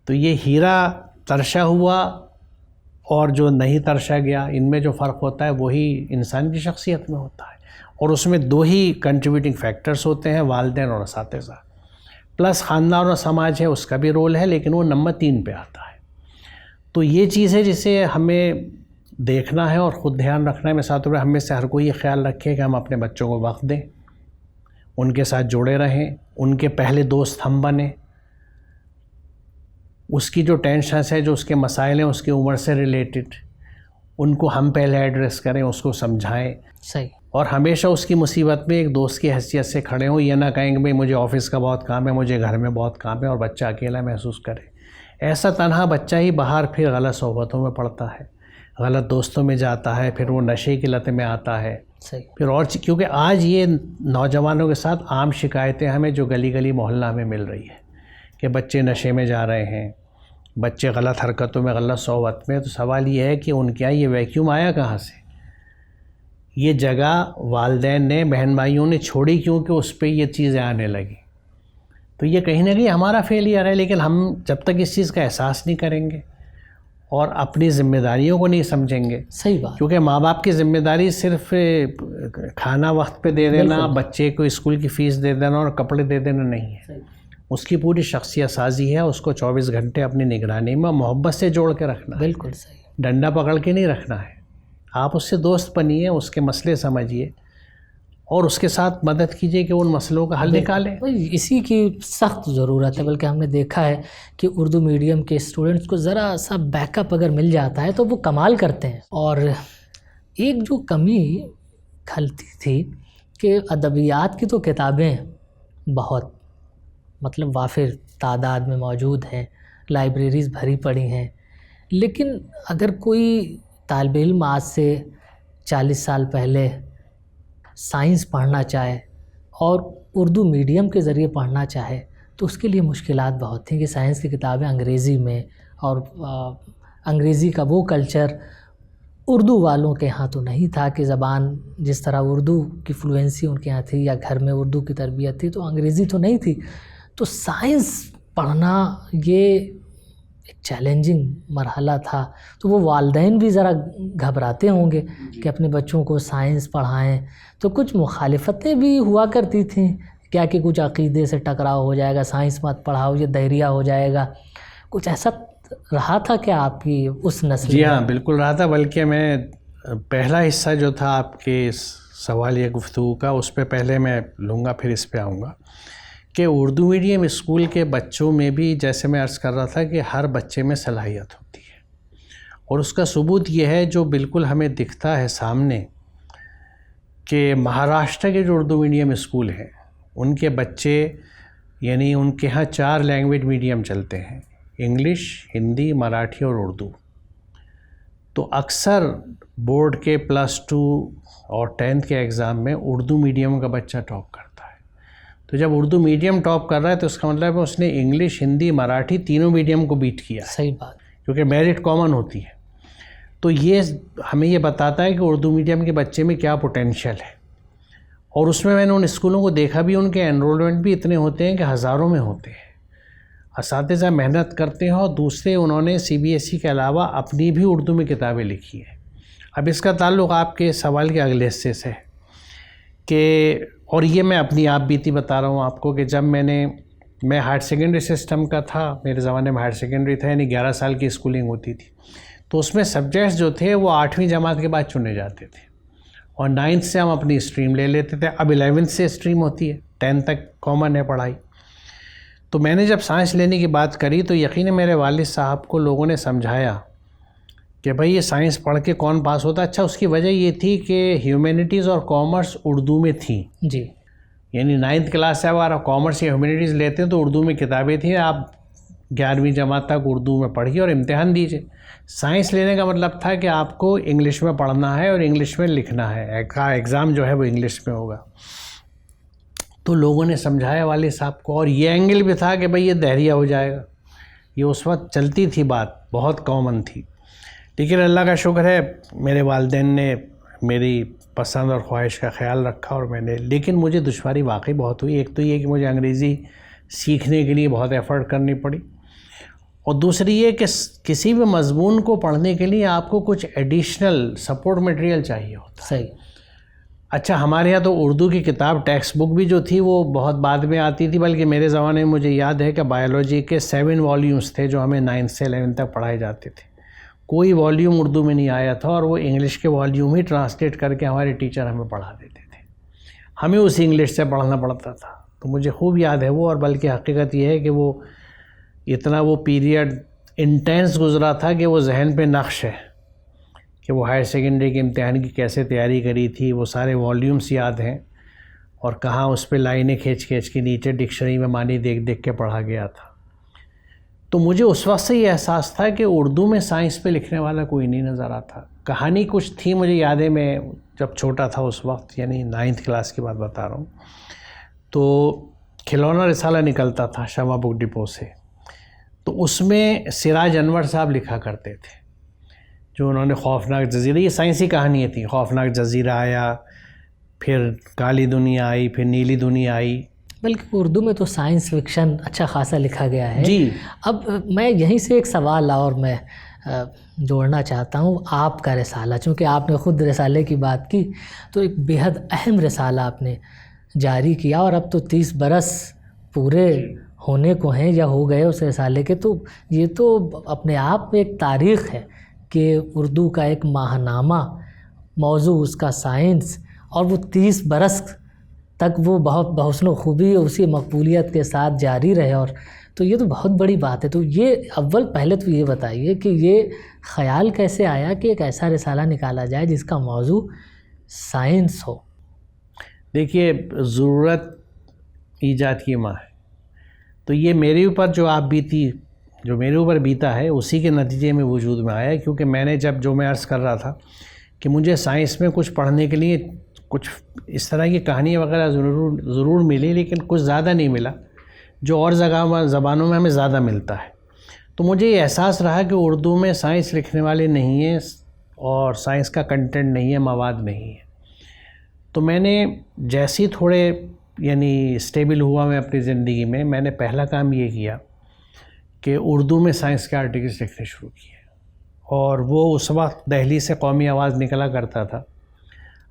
تو یہ ہیرا ترشا ہوا اور جو نہیں ترشا گیا، ان میں جو فرق ہوتا ہے وہی انسان کی شخصیت میں ہوتا ہے، اور اس میں دو ہی کنٹریبیوٹنگ فیکٹرز ہوتے ہیں، والدین اور اساتذہ۔ پلس خاندان اور سماج ہے اس کا بھی رول ہے، لیکن وہ نمبر 3 پہ آتا ہے. تو یہ چیز ہے جسے ہمیں دیکھنا ہے اور خود دھیان رکھنا ہے. مثال طور پر ہم میں سے ہر کوئی یہ خیال رکھے کہ ہم اپنے بچوں کو وقت دیں، ان کے ساتھ جڑے رہیں، ان کے پہلے دوست ہم بنیں، اس کی جو ٹینشنس ہے، جو اس کے مسائل ہیں اس کی عمر سے ریلیٹڈ، ان کو ہم پہلے ایڈریس کریں، اس کو سمجھائیں. صحیح. اور ہمیشہ اس کی مصیبت میں ایک دوست کی حیثیت سے کھڑے ہوں. یہ نہ کہیں کہ بھئی مجھے آفس کا بہت کام ہے، مجھے گھر میں بہت کام ہے، اور بچہ اکیلا محسوس کرے. ایسا تنہا بچہ ہی باہر پھر غلط صحبتوں میں پڑتا ہے، غلط دوستوں میں جاتا ہے، پھر وہ نشے کی لت میں آتا ہے. صحیح. پھر اور کیونکہ آج یہ نوجوانوں کے ساتھ عام شکایتیں ہمیں جو گلی گلی محلہ میں مل رہی ہے کہ بچے نشے میں جا رہے ہیں، بچے غلط حرکتوں میں، غلط صحبت میں. تو سوال یہ ہے کہ ان کے یہاں یہ ویکیوم آیا کہاں سے؟ یہ جگہ والدین نے، بہن بھائیوں نے چھوڑی کیوں کہ اس پہ یہ چیزیں آنے لگی؟ تو یہ کہیں نہ کہیں ہمارا فیلئر ہے. لیکن ہم جب تک اس چیز کا احساس نہیں کریں گے اور اپنی ذمہ داریوں کو نہیں سمجھیں گے. صحیح بات. کیونکہ ماں باپ کی ذمہ داری صرف کھانا وقت پہ دے دینا، بچے کو اسکول کی فیس دے دینا اور کپڑے دے دینا نہیں ہے. اس کی پوری شخصیت سازی ہے. اس کو 24 گھنٹے اپنی نگرانی میں محبت سے جوڑ کے رکھنا ہے. بالکل صحیح. ڈنڈا پکڑ کے نہیں رکھنا ہے. آپ اس سے دوست بنیے، اس کے مسئلے سمجھیے اور اس کے ساتھ مدد کیجیے کہ ان مسئلوں کا حل نکالیں. اسی کی سخت ضرورت ہے. بلکہ ہم نے دیکھا ہے کہ اردو میڈیم کے اسٹوڈنٹس کو ذرا سا بیک اپ اگر مل جاتا ہے تو وہ کمال کرتے ہیں. اور ایک جو کمی کھلتی تھی کہ ادبیات کی تو کتابیں بہت مطلب وافر تعداد میں موجود ہیں، لائبریریز بھری پڑی ہیں، لیکن اگر کوئی طالب علم آج سے 40 سال پہلے سائنس پڑھنا چاہے اور اردو میڈیم کے ذریعے پڑھنا چاہے تو اس کے لیے مشکلات بہت تھیں کہ سائنس کی کتابیں انگریزی میں، اور انگریزی کا وہ کلچر اردو والوں کے ہاں تو نہیں تھا کہ زبان جس طرح اردو کی فلوئنسی ان کے ہاں تھی یا گھر میں اردو کی تربیت تھی تو انگریزی تو نہیں تھی. تو سائنس پڑھنا یہ ایک چیلنجنگ مرحلہ تھا. تو وہ والدین بھی ذرا گھبراتے ہوں گے کہ اپنے بچوں کو سائنس پڑھائیں. تو کچھ مخالفتیں بھی ہوا کرتی تھیں کیا کہ کچھ عقیدے سے ٹکراؤ ہو جائے گا، سائنس مت پڑھاؤ، یہ دہریہ ہو جائے گا. کچھ ایسا رہا تھا کہ آپ کی اس نسل؟ جی ہاں، بالکل رہا تھا. بلکہ میں پہلا حصہ جو تھا آپ کے سوال یا گفتگو کا، اس پہ پہلے میں لوں گا، پھر اس پہ آؤں گا کہ اردو میڈیم اسکول کے بچوں میں بھی، جیسے میں عرض کر رہا تھا کہ ہر بچے میں صلاحیت ہوتی ہے. اور اس کا ثبوت یہ ہے جو بالکل ہمیں دکھتا ہے سامنے کہ مہاراشٹر کے جو اردو میڈیم اسکول ہیں ان کے بچے، یعنی ان کے ہاں 4 لینگویج میڈیم چلتے ہیں، انگلش، ہندی، مراٹھی اور اردو. تو اکثر بورڈ کے +2 اور 10th کے ایگزام میں اردو میڈیم کا بچہ ٹاپ کرتا ہے. تو جب اردو میڈیم ٹاپ کر رہا ہے تو اس کا مطلب ہے اس نے انگلش، ہندی، مراٹھی تینوں میڈیم کو بیٹ کیا ہے. صحیح بات. کیونکہ میرٹ کامن ہوتی ہے. تو یہ ہمیں یہ بتاتا ہے کہ اردو میڈیم کے بچے میں کیا پوٹینشیل ہے. اور اس میں نے ان اسکولوں کو دیکھا بھی، ان کے انرولمنٹ بھی اتنے ہوتے ہیں کہ ہزاروں میں ہوتے ہیں. اساتذہ محنت کرتے ہیں. اور دوسرے انہوں نے CBSE کے علاوہ اپنی بھی اردو میں کتابیں لکھی ہیں. اب اس کا تعلق آپ کے سوال کے اگلے حصے سے ہے کہ، اور یہ میں اپنی آپ بیتی بتا رہا ہوں آپ کو، کہ جب میں ہائر سیکنڈری سسٹم کا تھا، میرے زمانے میں ہائر سیکنڈری تھا، یعنی 11 سال کی اسکولنگ ہوتی تھی. تو اس میں سبجیکٹس جو تھے وہ 8ویں جماعت کے بعد چنے جاتے تھے، اور 9th سے ہم اپنی اسٹریم لے لیتے تھے. اب 11th سے اسٹریم ہوتی ہے، 10th تک کامن ہے پڑھائی. تو میں نے جب سائنس لینے کی بات کری تو یقیناً میرے والد صاحب کو لوگوں نے سمجھایا کہ بھائی یہ سائنس پڑھ کے کون پاس ہوتا ہے. اچھا، اس کی وجہ یہ تھی کہ ہیومینٹیز اور کامرس اردو میں تھیں. جی. یعنی 9th کلاس سے اگر آپ کامرس یا ہیومینٹیز لیتے ہیں تو اردو میں کتابیں تھیں، آپ 11ویں جماعت تک اردو میں پڑھیے اور امتحان دیجیے. سائنس لینے کا مطلب تھا کہ آپ کو انگلش میں پڑھنا ہے اور انگلش میں لکھنا ہے، ایگزام جو ہے وہ انگلش میں ہوگا. تو لوگوں نے سمجھایا والد صاحب کو. اور یہ اینگل بھی تھا کہ بھئی یہ دہریہ ہو جائے گا. یہ اس وقت چلتی تھی بات، بہت کامن تھی. لیکن اللہ کا شکر ہے میرے والدین نے میری پسند اور خواہش کا خیال رکھا، اور میں نے، لیکن مجھے دشواری واقعی بہت ہوئی. ایک تو یہ کہ مجھے انگریزی سیکھنے کے لیے بہت ایفرٹ کرنی پڑی، اور دوسری یہ کہ کسی بھی مضمون کو پڑھنے کے لیے آپ کو کچھ ایڈیشنل سپورٹ مٹیریل چاہیے ہوتا ہے. صحیح. اچھا، ہمارے یہاں تو اردو کی کتاب ٹیکسٹ بک بھی جو تھی وہ بہت بعد میں آتی تھی، بلکہ میرے زمانے میں مجھے یاد ہے کہ بایولوجی کے 7 والیومز تھے جو ہمیں 9 سے 11 تک پڑھائے جاتے تھے. کوئی والیوم اردو میں نہیں آیا تھا، اور وہ انگلش کے والیوم ہی ٹرانسلیٹ کر کے ہمارے ٹیچر ہمیں پڑھا دیتے تھے. ہمیں اسی انگلش سے پڑھنا پڑتا تھا. تو مجھے خوب یاد ہے وہ، اور بلکہ حقیقت یہ ہے کہ وہ اتنا وہ پیریڈ انٹینس گزرا تھا کہ وہ ذہن پہ نقش ہے کہ وہ ہائر سیکنڈری کے امتحان کی کیسے تیاری کری تھی. وہ سارے والیومس یاد ہیں، اور کہاں اس پہ لائنیں کھینچ کے نیچے ڈکشنری میں معنی دیکھ دیکھ کے پڑھا گیا تھا. تو مجھے اس وقت سے یہ احساس تھا کہ اردو میں سائنس پہ لکھنے والا کوئی نہیں نظر آتا. کہانی کچھ تھی، مجھے یاد ہے میں جب چھوٹا تھا اس وقت، یعنی 9th کلاس کی بات بتا رہا ہوں، تو کھلونا رسالہ نکلتا تھا شمع بک ڈپو سے. تو اس میں سراج انور صاحب لکھا کرتے تھے، جو انہوں نے خوفناک جزیرہ، یہ سائنسی کہانیاں تھیں. خوفناک جزیرہ آیا، پھر کالی دنیا آئی، پھر نیلی دنیا آئی. بلکہ اردو میں تو سائنس فکشن اچھا خاصا لکھا گیا ہے. جی. اب میں یہیں سے ایک سوال اور میں جوڑنا چاہتا ہوں. آپ کا رسالہ، چونکہ آپ نے خود رسالے کی بات کی، تو ایک بیحد اہم رسالہ آپ نے جاری کیا، اور اب تو 30 برس پورے ہونے کو ہیں یا ہو گئے اس رسالے کے. تو یہ تو اپنے آپ میں ایک تاریخ ہے کہ اردو کا ایک ماہنامہ، موضوع اس کا سائنس، اور وہ 30 برس تک وہ بہت بحسن و خوبی اسی مقبولیت کے ساتھ جاری رہے. اور تو یہ تو بہت بڑی بات ہے. تو یہ پہلے تو یہ بتائیے کہ یہ خیال کیسے آیا کہ ایک ایسا رسالہ نکالا جائے جس کا موضوع سائنس ہو؟ دیکھیے، ضرورت ایجاد کی ماں ہے. تو یہ میرے اوپر جو میرے اوپر بیتا ہے اسی کے نتیجے میں وجود میں آیا. کیونکہ میں نے جو میں عرض کر رہا تھا کہ مجھے سائنس میں کچھ پڑھنے کے لیے کچھ اس طرح کی کہانیاں وغیرہ ضرور ملی، لیکن کچھ زیادہ نہیں ملا جو اور زبانوں میں ہمیں زیادہ ملتا ہے. تو مجھے یہ احساس رہا کہ اردو میں سائنس لکھنے والے نہیں ہیں، اور سائنس کا کنٹینٹ نہیں ہے، مواد نہیں ہے. تو میں نے جیسی تھوڑے اسٹیبل ہوا میں اپنی زندگی میں نے پہلا کام یہ کیا کہ اردو میں سائنس کے آرٹیکلس لکھنے شروع کیے. اور وہ اس وقت دہلی سے قومی آواز نکلا کرتا تھا،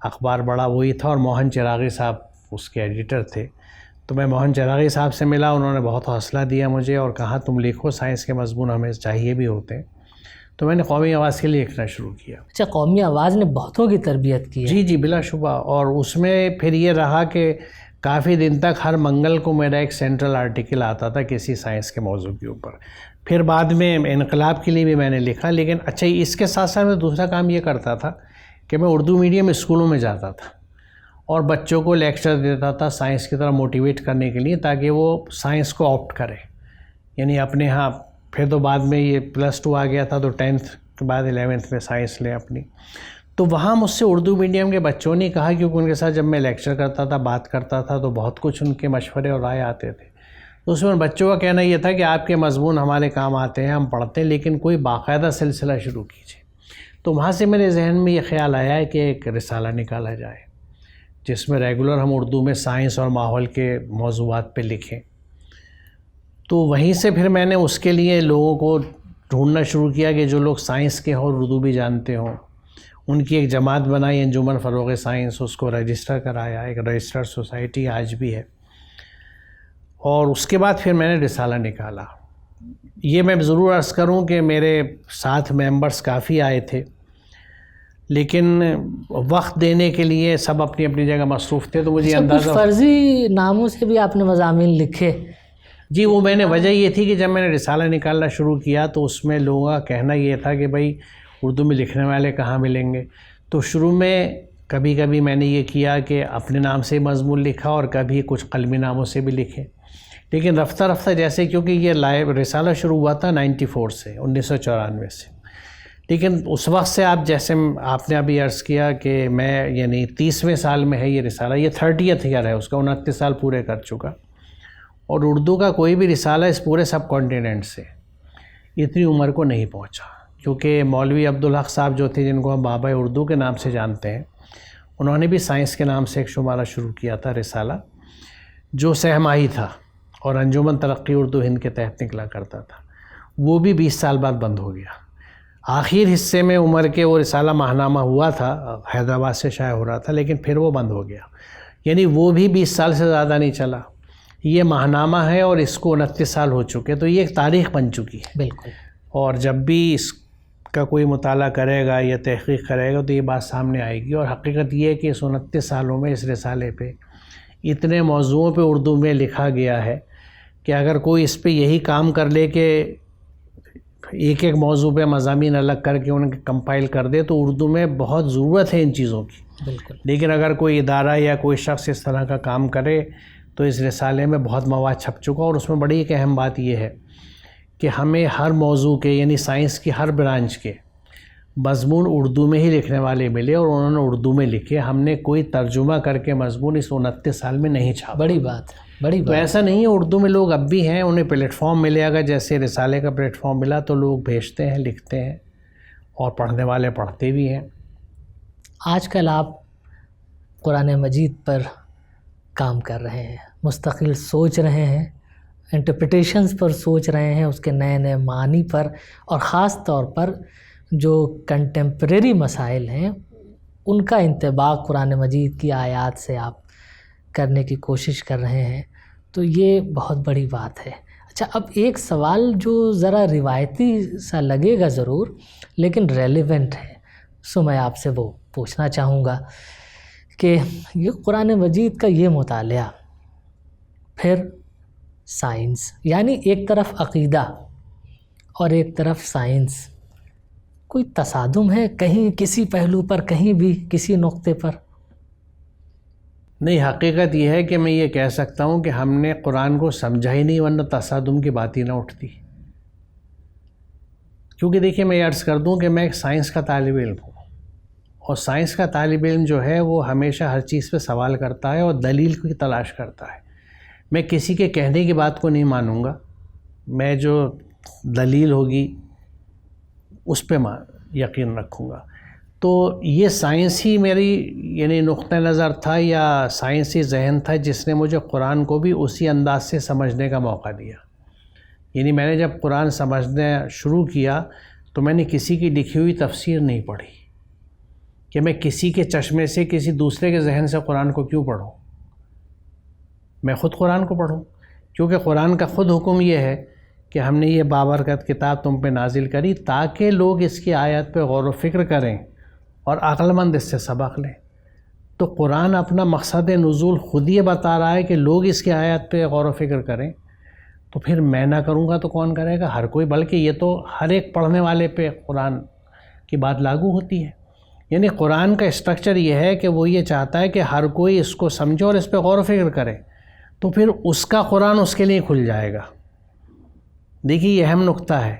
اخبار بڑا وہی تھا، اور موہن چراغی صاحب اس کے ایڈیٹر تھے. تو میں موہن چراغی صاحب سے ملا، انہوں نے بہت حوصلہ دیا مجھے اور کہا تم لکھو، سائنس کے مضمون ہمیں چاہیے بھی ہوتے ہیں. تو میں نے قومی آواز کے لیے لکھنا شروع کیا. اچھا، قومی آواز نے بہتوں کی تربیت کی ہے. جی بلا شبہ. اور اس میں پھر یہ رہا کہ کافی دن تک ہر منگل کو میرا ایک سینٹرل آرٹیکل آتا تھا کسی سائنس کے موضوع کے اوپر. پھر بعد میں انقلاب کے لیے بھی میں نے لکھا. لیکن اچھا، اس کے ساتھ ساتھ میں دوسرا کام یہ کرتا تھا کہ میں اردو میڈیم اسکولوں میں جاتا تھا اور بچوں کو لیکچر دیتا تھا سائنس کی طرف موٹیویٹ کرنے کے لیے، تاکہ وہ سائنس کو آپٹ کرے. اپنے ہاں پھر تو بعد میں یہ +2 آ گیا تھا، تو 10th کے بعد 11th میں سائنس لیں اپنی. تو وہاں مجھ سے اردو میڈیم کے بچوں نے کہا، کیونکہ ان کے ساتھ جب میں لیکچر کرتا تھا، بات کرتا تھا، تو بہت کچھ ان کے مشورے اور رائے آتے تھے. تو اس میں بچوں کا کہنا یہ تھا کہ آپ کے مضمون ہمارے کام آتے ہیں، ہم پڑھتے ہیں، لیکن کوئی باقاعدہ سلسلہ شروع کیجیے. تو وہاں سے میرے ذہن میں یہ خیال آیا ہے کہ ایک رسالہ نکالا جائے جس میں ریگولر ہم اردو میں سائنس اور ماحول کے موضوعات پہ لکھیں. تو وہیں سے پھر میں نے اس کے لیے لوگوں کو ڈھونڈنا شروع کیا کہ جو لوگ سائنس کے ہوں اور اردو بھی جانتے ہوں. ان کی ایک جماعت بنائی، انجمن فروغ سائنس، اس کو رجسٹر کرایا. ایک رجسٹرڈ سوسائٹی آج بھی ہے. اور اس کے بعد پھر میں نے رسالہ نکالا. یہ میں ضرور عرض کروں کہ میرے ساتھ ممبرز کافی آئے تھے، لیکن وقت دینے کے لیے سب اپنی اپنی جگہ مصروف تھے. تو مجھے اندازہ فرضی ناموں سے بھی آپ نے مضامین لکھے؟ جی، وہ میں نے وجہ یہ تھی کہ جب میں نے رسالہ نکالنا شروع کیا تو اس میں لوگوں کا کہنا یہ تھا کہ بھائی اردو میں لکھنے والے کہاں ملیں گے. تو شروع میں کبھی کبھی میں نے یہ کیا کہ اپنے نام سے مضمون لکھا اور کبھی کچھ قلمی ناموں سے بھی لکھے. لیکن رفتہ رفتہ جیسے، کیونکہ یہ رسالہ شروع ہوا تھا 94 سے، 1994 سے، لیکن اس وقت سے آپ نے ابھی عرض کیا کہ میں 30ویں سال میں ہے یہ رسالہ، یہ 30th ایئر ہے اس کا، 29 سال پورے کر چکا. اور اردو کا کوئی بھی رسالہ اس پورے سب کانٹیننٹ سے اتنی عمر کو نہیں پہنچا. کیونکہ مولوی عبدالحق صاحب جو تھے، جن کو ہم بابا اردو کے نام سے جانتے ہیں، انہوں نے بھی سائنس کے نام سے ایک شمارہ شروع کیا تھا رسالہ، جو سہ ماہی تھا اور انجمن ترقی اردو ہند کے تحت نکلا کرتا تھا. وہ بھی 20 سال بعد بند ہو گیا. آخر حصے میں عمر کے وہ رسالہ ماہنامہ ہوا تھا، حیدرآباد سے شائع ہو رہا تھا، لیکن پھر وہ بند ہو گیا، یعنی وہ بھی 20 سال سے زیادہ نہیں چلا۔ یہ ماہنامہ ہے اور اس کو 29 سال ہو چکے، تو یہ ایک تاریخ بن چکی ہے۔ بالکل۔ اور جب بھی اس کا کوئی مطالعہ کرے گا یا تحقیق کرے گا تو یہ بات سامنے آئے گی، اور حقیقت یہ ہے کہ اس 29 سالوں میں اس رسالے پہ اتنے موضوعوں پہ اردو میں لکھا گیا ہے کہ اگر کوئی اس پہ یہی کام کر لے کہ ایک ایک موضوع پہ مضامین الگ کر کے ان کے کمپائل کر دے تو اردو میں بہت ضرورت ہے ان چیزوں کی۔ بالکل۔ لیکن اگر کوئی ادارہ یا کوئی شخص اس طرح کا کام کرے تو اس رسالے میں بہت مواد چھپ چکا، اور اس میں بڑی ایک اہم بات یہ ہے کہ ہمیں ہر موضوع کے، یعنی سائنس کی ہر برانچ کے مضمون اردو میں ہی لکھنے والے ملے، اور انہوں نے اردو میں لکھے، ہم نے کوئی ترجمہ کر کے مضمون اس 29 سال میں نہیں چھاپا۔ بڑی بات ہے، بڑی تو بات۔ ایسا نہیں ہے، اردو میں لوگ اب بھی ہیں، انہیں پلیٹ فارم ملے گا، جیسے رسالے کا پلیٹ فارم ملا تو لوگ بھیجتے ہیں، لکھتے ہیں، اور پڑھنے والے پڑھتے بھی ہیں۔ آج کل آپ قرآن مجید پر کام کر رہے ہیں، مستقل سوچ رہے ہیں، انٹرپریٹیشنز پر سوچ رہے ہیں، اس کے نئے نئے معنی پر، اور خاص طور پر جو کنٹمپریری مسائل ہیں ان کا انطباق قرآن مجید کی آیات سے آپ کرنے کی کوشش کر رہے ہیں، تو یہ بہت بڑی بات ہے۔ اچھا، اب ایک سوال جو ذرا روایتی سا لگے گا ضرور، لیکن ریلیونٹ ہے، سو میں آپ سے وہ پوچھنا چاہوں گا کہ یہ قرآن مجید کا یہ مطالعہ، پھر سائنس، یعنی ایک طرف عقیدہ اور ایک طرف سائنس، کوئی تصادم ہے کہیں کسی پہلو پر، کہیں بھی کسی نقطے پر؟ نہیں، حقیقت یہ ہے کہ میں یہ کہہ سکتا ہوں کہ ہم نے قرآن کو سمجھا ہی نہیں، ورنہ تصادم کی بات ہی نہ اٹھتی۔ کیونکہ دیکھیے، میں یہ عرض کر دوں کہ میں ایک سائنس کا طالب علم ہوں، اور سائنس کا طالب علم جو ہے وہ ہمیشہ ہر چیز پہ سوال کرتا ہے اور دلیل کی تلاش کرتا ہے۔ میں کسی کے کہنے کی بات کو نہیں مانوں گا، میں جو دلیل ہوگی اس پہ یقین رکھوں گا۔ تو یہ سائنس ہی میری یعنی نقطہ نظر تھا، یا سائنسی ذہن تھا جس نے مجھے قرآن کو بھی اسی انداز سے سمجھنے کا موقع دیا۔ یعنی میں نے جب قرآن سمجھنا شروع کیا تو میں نے کسی کی لکھی ہوئی تفسیر نہیں پڑھی کہ میں کسی کے چشمے سے، کسی دوسرے کے ذہن سے قرآن کو کیوں پڑھوں، میں خود قرآن کو پڑھوں، کیونکہ قرآن کا خود حکم یہ ہے کہ ہم نے یہ بابرکت کتاب تم پہ نازل کری تاکہ لوگ اس کی آیات پہ غور و فکر کریں اور عقل مند اس سے سبق لیں۔ تو قرآن اپنا مقصد نزول خود یہ بتا رہا ہے کہ لوگ اس کی آیات پہ غور و فکر کریں، تو پھر میں نہ کروں گا تو کون کرے گا؟ ہر کوئی، بلکہ یہ تو ہر ایک پڑھنے والے پہ قرآن کی بات لاگو ہوتی ہے۔ یعنی قرآن کا اسٹرکچر یہ ہے کہ وہ یہ چاہتا ہے کہ ہر کوئی اس کو سمجھے اور اس پہ غور و فکر کرے، تو پھر اس کا قرآن اس کے لیے کھل جائے گا۔ دیکھیے، یہ اہم نقطہ ہے،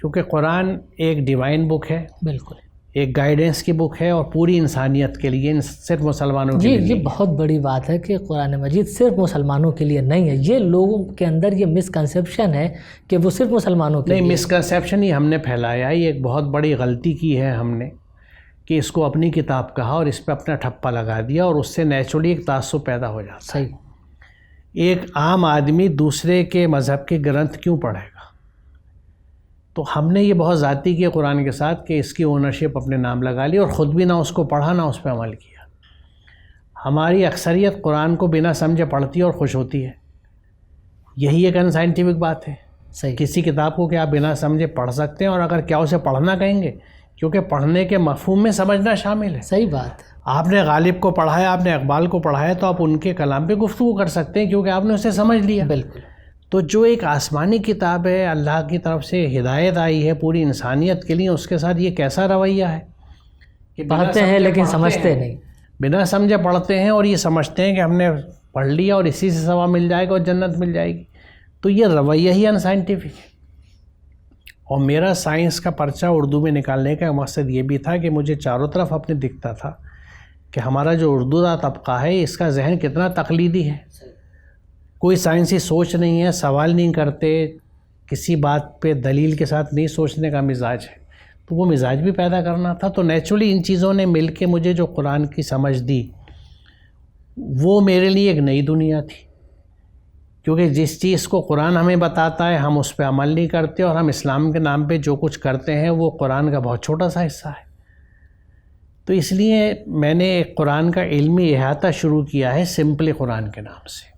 کیونکہ قرآن ایک ڈیوائن بک ہے، بالکل ایک گائیڈنس کی بک ہے، اور پوری انسانیت کے لیے، صرف مسلمانوں کے لیے یہ بہت بڑی بات ہے کہ قرآن مجید صرف مسلمانوں کے لیے نہیں ہے۔ یہ لوگوں کے اندر یہ مسکنسیپشن ہے کہ وہ صرف مسلمانوں کے لیے نہیں، مسکنسیپشن ہی ہم نے پھیلایا ہے، یہ ایک بہت بڑی غلطی کی ہے ہم نے کہ اس کو اپنی کتاب کہا اور اس پہ اپنا ٹھپا لگا دیا، اور اس سے نیچرلی ایک تعصب پیدا ہو جاتا ہے۔ صحیح۔ ایک عام آدمی دوسرے کے مذہب کے گرنتھ کیوں پڑھے گا؟ تو ہم نے یہ بہت ذاتی کیا قرآن کے ساتھ کہ اس کی اونرشپ اپنے نام لگا لی، اور خود بھی نہ اس کو پڑھا نہ اس پہ عمل کیا۔ ہماری اکثریت قرآن کو بنا سمجھے پڑھتی ہے اور خوش ہوتی ہے، یہی ایک ان سائنٹیفک بات ہے۔ صحیح۔ کسی کتاب کو کیا بنا سمجھے پڑھ سکتے ہیں، اور اگر کیا اسے پڑھنا کہیں گے، کیونکہ پڑھنے کے مفہوم میں سمجھنا شامل ہے۔ صحیح بات ہے۔ آپ نے غالب کو پڑھا ہے، آپ نے اقبال کو پڑھا ہے، تو آپ ان کے کلام پہ گفتگو کر سکتے ہیں کیونکہ آپ نے اسے سمجھ لیا۔ بالکل۔ تو جو ایک آسمانی کتاب ہے، اللہ کی طرف سے ہدایت آئی ہے پوری انسانیت کے لیے، اس کے ساتھ یہ کیسا رویہ ہے کہ بنا پڑھتے ہیں سمجھے لیکن پڑھتے سمجھتے ہیں، نہیں۔ بنا سمجھے پڑھتے ہیں، اور یہ سمجھتے ہیں کہ ہم نے پڑھ لیا اور اسی سے ثواب مل جائے گا اور جنت مل جائے گی۔ تو یہ رویہ ہی ان سائنٹیفک ہے۔ اور میرا سائنس کا پرچہ اردو میں نکالنے کا مقصد یہ بھی تھا کہ مجھے چاروں طرف اپنے دکھتا تھا کہ ہمارا جو اردو کا طبقہ ہے، اس کا ذہن کتنا تقلیدی ہے، کوئی سائنسی سوچ نہیں ہے، سوال نہیں کرتے، کسی بات پہ دلیل کے ساتھ نہیں سوچنے کا مزاج ہے۔ تو وہ مزاج بھی پیدا کرنا تھا، تو نیچرلی ان چیزوں نے مل کے مجھے جو قرآن کی سمجھ دی، وہ میرے لیے ایک نئی دنیا تھی۔ کیونکہ جس چیز کو قرآن ہمیں بتاتا ہے ہم اس پہ عمل نہیں کرتے، اور ہم اسلام کے نام پہ جو کچھ کرتے ہیں وہ قرآن کا بہت چھوٹا سا حصہ ہے۔ تو اس لیے میں نے قرآن کا علمی احاطہ شروع کیا ہے سمپلی قرآن کے نام سے،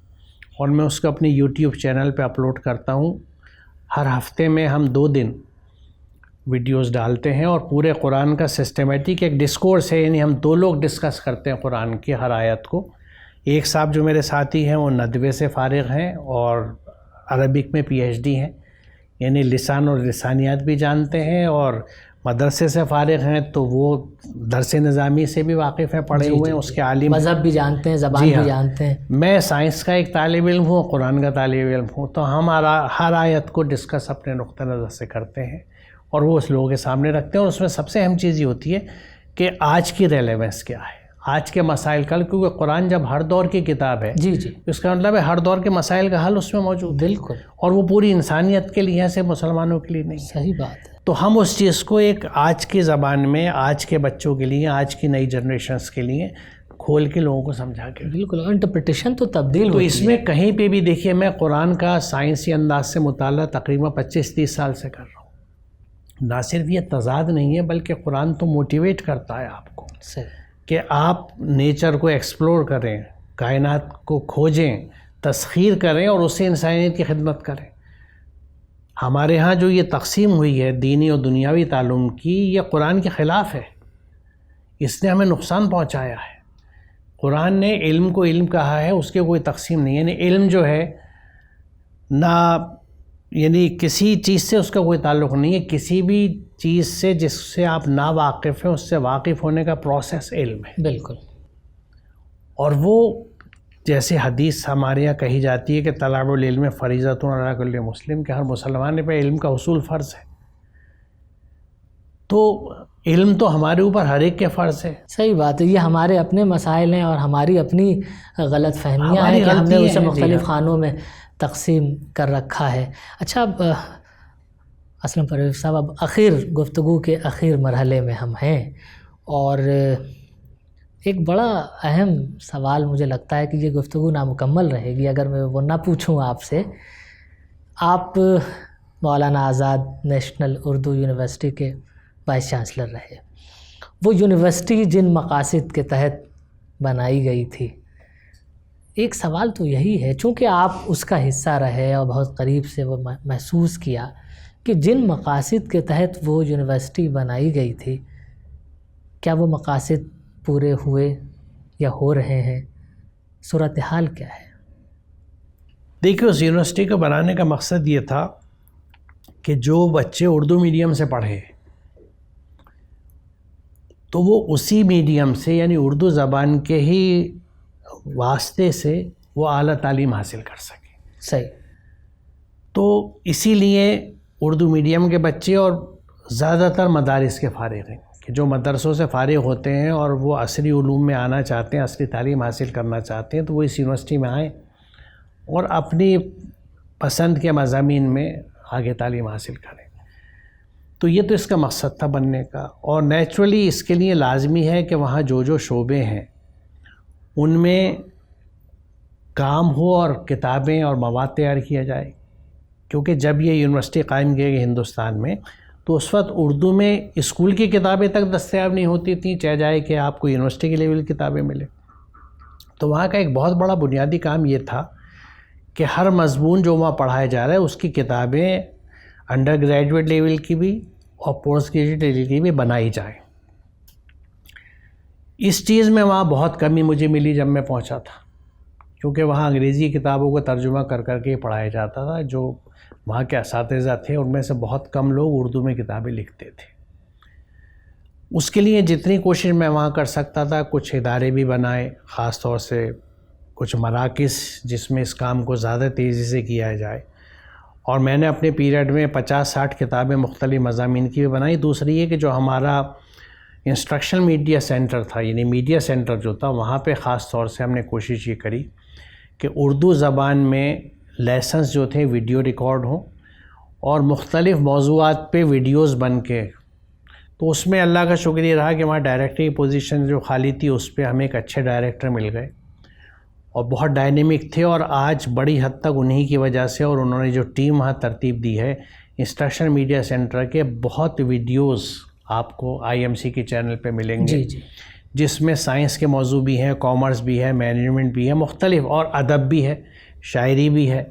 اور میں اس کو اپنی یوٹیوب چینل پہ اپلوڈ کرتا ہوں۔ ہر ہفتے میں ہم 2 دن ویڈیوز ڈالتے ہیں، اور پورے قرآن کا سسٹمیٹک ایک ڈسکورس ہے، یعنی ہم 2 لوگ ڈسکس کرتے ہیں قرآن کی ہر آیت کو۔ ایک صاحب جو میرے ساتھی ہیں وہ ندوے سے فارغ ہیں اور عربک میں پی ایچ ڈی ہیں، یعنی لسان اور لسانیات بھی جانتے ہیں، اور مدرسے سے فارغ ہیں تو وہ درس نظامی سے بھی واقف ہیں، پڑھے ہوئے ہیں، اس کے عالم، مذہب بھی جانتے ہیں، زبان بھی جانتے ہیں۔ میں سائنس کا ایک طالب علم ہوں، قرآن کا طالب علم ہوں، تو ہم ہر آیت کو ڈسکس اپنے نقطہ نظر سے کرتے ہیں اور وہ اس لوگوں کے سامنے رکھتے ہیں، اور اس میں سب سے اہم چیز یہ ہوتی ہے کہ آج کی ریلیونس کیا ہے، آج کے مسائل کا، کیونکہ قرآن جب ہر دور کی کتاب ہے جی جی، اس کا مطلب ہے ہر دور کے مسائل کا حل اس میں موجود ہے، بالکل، اور وہ پوری انسانیت کے لیے ہے، صرف مسلمانوں کے لیے نہیں۔ صحیح بات ہے۔ تو ہم اس چیز کو ایک آج کی زبان میں آج کے بچوں کے لیے، آج کی نئی جنریشنز کے لیے کھول کے لوگوں کو سمجھا کے، بالکل، انٹرپریٹیشن تو تبدیل تو ہوتی اس میں کہیں پہ بھی دیکھیے، میں قرآن کا سائنسی انداز سے مطالعہ تقریباً 25-30 سال سے کر رہا ہوں۔ نہ صرف یہ تضاد نہیں ہے بلکہ قرآن تو موٹیویٹ کرتا ہے آپ کو صحیح، کہ آپ نیچر کو ایکسپلور کریں، کائنات کو کھوجیں، تسخیر کریں اور اس سے انسانیت کی خدمت کریں۔ ہمارے ہاں جو یہ تقسیم ہوئی ہے دینی اور دنیاوی تعلم کی، یہ قرآن کے خلاف ہے، اس نے ہمیں نقصان پہنچایا ہے۔ قرآن نے علم کو علم کہا ہے، اس کے کوئی تقسیم نہیں، یعنی علم جو ہے نہ، یعنی کسی چیز سے اس کا کوئی تعلق نہیں ہے، کسی بھی چیز سے جس سے آپ نا واقف ہیں اس سے واقف ہونے کا پروسیس علم ہے۔ بالکل، اور وہ جیسے حدیث ہمارے یہاں کہی جاتی ہے کہ طلب العلم فریضۃ علی کل مسلم، کہ ہر مسلمان پہ علم کا حصول فرض ہے، تو علم تو ہمارے اوپر ہر ایک کے فرض ہے۔ صحیح بات ہے، یہ ہمارے اپنے مسائل ہیں اور ہماری اپنی غلط فہمیاں ہیں کہ ہم نے اسے مختلف خانوں میں تقسیم کر رکھا ہے۔ اچھا، اب اسلم پرویز صاحب، اب گفتگو کے آخر مرحلے میں ہم ہیں، اور ایک بڑا اہم سوال مجھے لگتا ہے کہ یہ گفتگو نامکمل رہے گی اگر میں وہ نہ پوچھوں آپ سے۔ آپ مولانا آزاد نیشنل اردو یونیورسٹی کے وائس چانسلر رہے، وہ یونیورسٹی جن مقاصد کے تحت بنائی گئی تھی، ایک سوال تو یہی ہے، چونکہ آپ اس کا حصہ رہے اور بہت قریب سے وہ محسوس کیا کہ جن مقاصد کے تحت وہ یونیورسٹی بنائی گئی تھی، کیا وہ مقاصد پورے ہوئے یا ہو رہے ہیں؟ صورتحال کیا ہے؟ دیکھیے، اس یونیورسٹی کو بنانے کا مقصد یہ تھا کہ جو بچے اردو میڈیم سے پڑھے تو وہ اسی میڈیم سے، یعنی اردو زبان کے ہی واسطے سے وہ اعلیٰ تعلیم حاصل کر سکیں۔ صحیح۔ تو اسی لیے اردو میڈیم کے بچے اور زیادہ تر مدارس کے فارغ ہیں، کہ جو مدرسوں سے فارغ ہوتے ہیں اور وہ عصری علوم میں آنا چاہتے ہیں، عصری تعلیم حاصل کرنا چاہتے ہیں، تو وہ اس یونیورسٹی میں آئیں اور اپنی پسند کے مضامین میں آگے تعلیم حاصل کریں۔ تو یہ تو اس کا مقصد تھا بننے کا، اور نیچرلی اس کے لیے لازمی ہے کہ وہاں جو شعبے ہیں ان میں کام ہو اور کتابیں اور مواد تیار کیا جائے، کیونکہ جب یہ یونیورسٹی قائم کی گئی ہندوستان میں تو اس وقت اردو میں اسکول کی کتابیں تک دستیاب نہیں ہوتی تھیں، چاہے جائے کہ آپ کو یونیورسٹی کے لیول کی کتابیں ملیں۔ تو وہاں کا ایک بہت بڑا بنیادی کام یہ تھا کہ ہر مضمون جو وہاں پڑھایا جا رہا ہے اس کی کتابیں انڈر گریجویٹ لیول کی بھی اور پوسٹ گریجویٹ لیول کی بھی بنائی جائیں۔ اس چیز میں وہاں بہت کمی مجھے ملی جب میں پہنچا تھا، کیونکہ وہاں انگریزی کتابوں کو ترجمہ کر کے پڑھایا جاتا تھا۔ جو وہاں کے اساتذہ تھے ان میں سے بہت کم لوگ اردو میں کتابیں لکھتے تھے۔ اس کے لیے جتنی کوشش میں وہاں کر سکتا تھا، کچھ ادارے بھی بنائے، خاص طور سے کچھ مراکز جس میں اس کام کو زیادہ تیزی سے کیا جائے، اور میں نے اپنے پیریڈ میں 50-60 کتابیں مختلف مضامین کی بھی بنائی۔ دوسری یہ کہ جو ہمارا انسٹرکشنل میڈیا سینٹر تھا، یعنی میڈیا سینٹر جو تھا، وہاں پہ خاص طور سے ہم نے کوشش یہ کری کہ اردو زبان میں لیسنز جو تھے ویڈیو ریکارڈ ہوں اور مختلف موضوعات پہ ویڈیوز بن کے۔ تو اس میں اللہ کا شکریہ رہا کہ وہاں ڈائریکٹر کی پوزیشن جو خالی تھی اس پہ ہمیں ایک اچھے ڈائریکٹر مل گئے، اور بہت ڈائنیمک تھے، اور آج بڑی حد تک انہی کی وجہ سے، اور انہوں نے جو ٹیم وہاں ترتیب دی ہے انسٹرکشن میڈیا سینٹر کے، بہت ویڈیوز آپ کو IMC کے چینل پہ ملیں گے، جس میں سائنس کے موضوع بھی ہیں، کامرس بھی ہے، مینجمنٹ بھی ہے، مختلف، اور ادب بھی ہے، شاعری بھی ہے.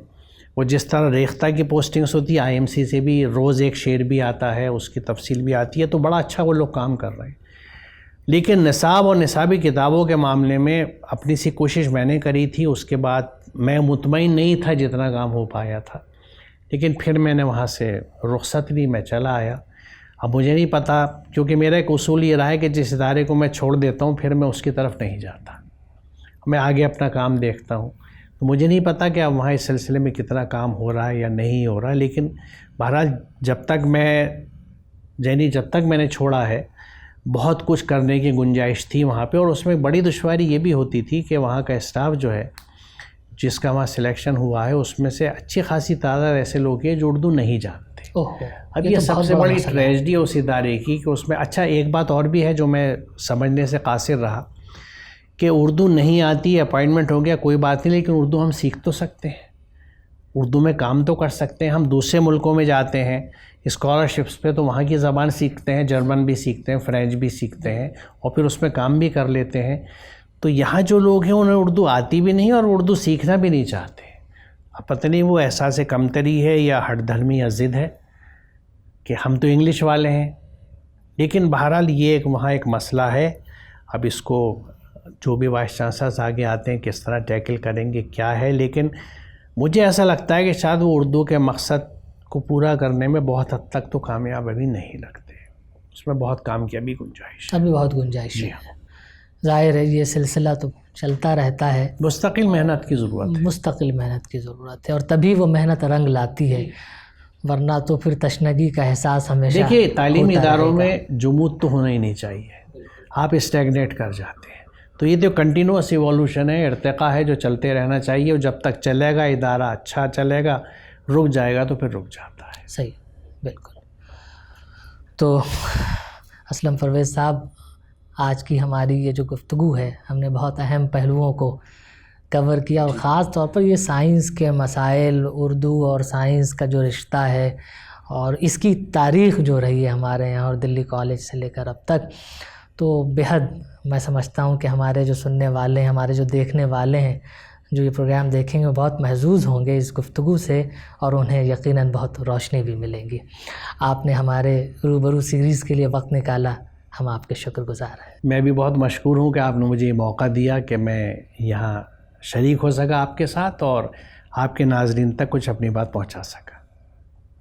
وہ جس طرح ریختہ کی پوسٹنگز ہوتی ہے IMC سے بھی روز ایک شعر بھی آتا ہے، اس کی تفصیل بھی آتی ہے، تو بڑا اچھا وہ لوگ کام کر رہے ہیں. لیکن نصاب اور نصابی کتابوں کے معاملے میں اپنی سی کوشش میں نے کری تھی. اس کے بعد میں مطمئن نہیں تھا جتنا کام ہو پایا تھا، لیکن پھر میں نے وہاں سے رخصت لی، میں چلا آیا. اب مجھے نہیں پتا، کیونکہ میرا ایک اصول یہ رہا ہے کہ جس ادارے کو میں چھوڑ دیتا ہوں پھر میں اس کی طرف نہیں جاتا، میں آگے اپنا کام دیکھتا ہوں. تو مجھے نہیں پتا کہ اب وہاں اس سلسلے میں کتنا کام ہو رہا ہے یا نہیں ہو رہا، لیکن بہرحال جب تک میں نے چھوڑا ہے بہت کچھ کرنے کی گنجائش تھی وہاں پہ. اور اس میں بڑی دشواری یہ بھی ہوتی تھی کہ وہاں کا اسٹاف جو ہے جس کا وہاں سلیکشن ہوا ہے، اس میں سے اچھی خاصی تعداد ایسے لوگ ہیں جو اردو نہیں جانتے. اب یہ سب سے بڑی ٹریجڈی ہے اس ادارے کی کہ اس میں اچھا ایک بات اور بھی ہے جو میں سمجھنے سے قاصر رہا کہ اردو نہیں آتی، اپائنٹمنٹ ہو گیا کوئی بات نہیں، لیکن اردو ہم سیکھ تو سکتے ہیں، اردو میں کام تو کر سکتے ہیں. ہم دوسرے ملکوں میں جاتے ہیں اسکالرشپس پہ تو وہاں کی زبان سیکھتے ہیں، جرمن بھی سیکھتے ہیں، فرینچ بھی سیکھتے ہیں، اور پھر اس میں کام بھی کر لیتے ہیں. تو یہاں جو لوگ ہیں انہیں اردو آتی بھی نہیں اور اردو سیکھنا بھی نہیں چاہتے. اب پتہ نہیں وہ احساس کمتری ہے یا ہٹ دھرمی یا ضد ہے کہ ہم تو انگلش والے ہیں. لیکن بہرحال یہ وہاں ایک مسئلہ ہے. اب اس کو جو بھی وائس چانسلرز آگے آتے ہیں کس طرح ٹیکل کریں گے کیا ہے، لیکن مجھے ایسا لگتا ہے کہ شاید وہ اردو کے مقصد کو پورا کرنے میں بہت حد تک تو کامیاب ابھی نہیں لگتے. اس میں بہت کام کی ابھی گنجائش ہے. ابھی بہت گنجائش ہے. ظاہر ہے یہ سلسلہ تو چلتا رہتا ہے. مستقل محنت کی ضرورت ہے. مستقل محنت کی ضرورت ہے، اور تبھی وہ محنت رنگ لاتی ہے، ورنہ تو پھر تشنگی کا احساس ہمیشہ. دیکھیے تعلیمی اداروں میں جمود تو ہونا ہی نہیں چاہیے، آپ اسٹیگنیٹ کر جاتے ہیں. تو یہ تو کنٹینوس ایوالوشن ہے، ارتقاء ہے جو چلتے رہنا چاہیے، اور جب تک چلے گا ادارہ اچھا چلے گا، رک جائے گا تو پھر رک جاتا ہے. صحیح، بالکل. تو اسلم پرویز صاحب، آج کی ہماری یہ جو گفتگو ہے ہم نے بہت اہم پہلوؤں کو کور کیا، اور خاص طور پر یہ سائنس کے مسائل، اردو اور سائنس کا جو رشتہ ہے اور اس کی تاریخ جو رہی ہے ہمارے یہاں اور دلی کالج سے لے کر اب تک، تو بہت میں سمجھتا ہوں کہ ہمارے جو سننے والے ہیں، ہمارے جو دیکھنے والے ہیں، جو یہ پروگرام دیکھیں گے وہ بہت محظوظ ہوں گے اس گفتگو سے، اور انہیں یقیناً بہت روشنی بھی ملیں گی. آپ نے ہمارے روبرو سیریز کے لیے وقت نکالا، ہم آپ کے شکر گزار ہیں. میں بھی بہت مشکور ہوں کہ آپ نے مجھے یہ موقع دیا کہ میں یہاں شریک ہو سکا آپ کے ساتھ اور آپ کے ناظرین تک کچھ اپنی بات پہنچا سکا.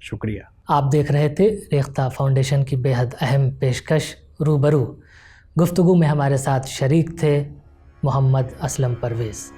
شکریہ. آپ دیکھ رہے تھے ریختہ فاؤنڈیشن کی بے حد اہم پیشکش روبرو. گفتگو میں ہمارے ساتھ شریک تھے محمد اسلم پرویز.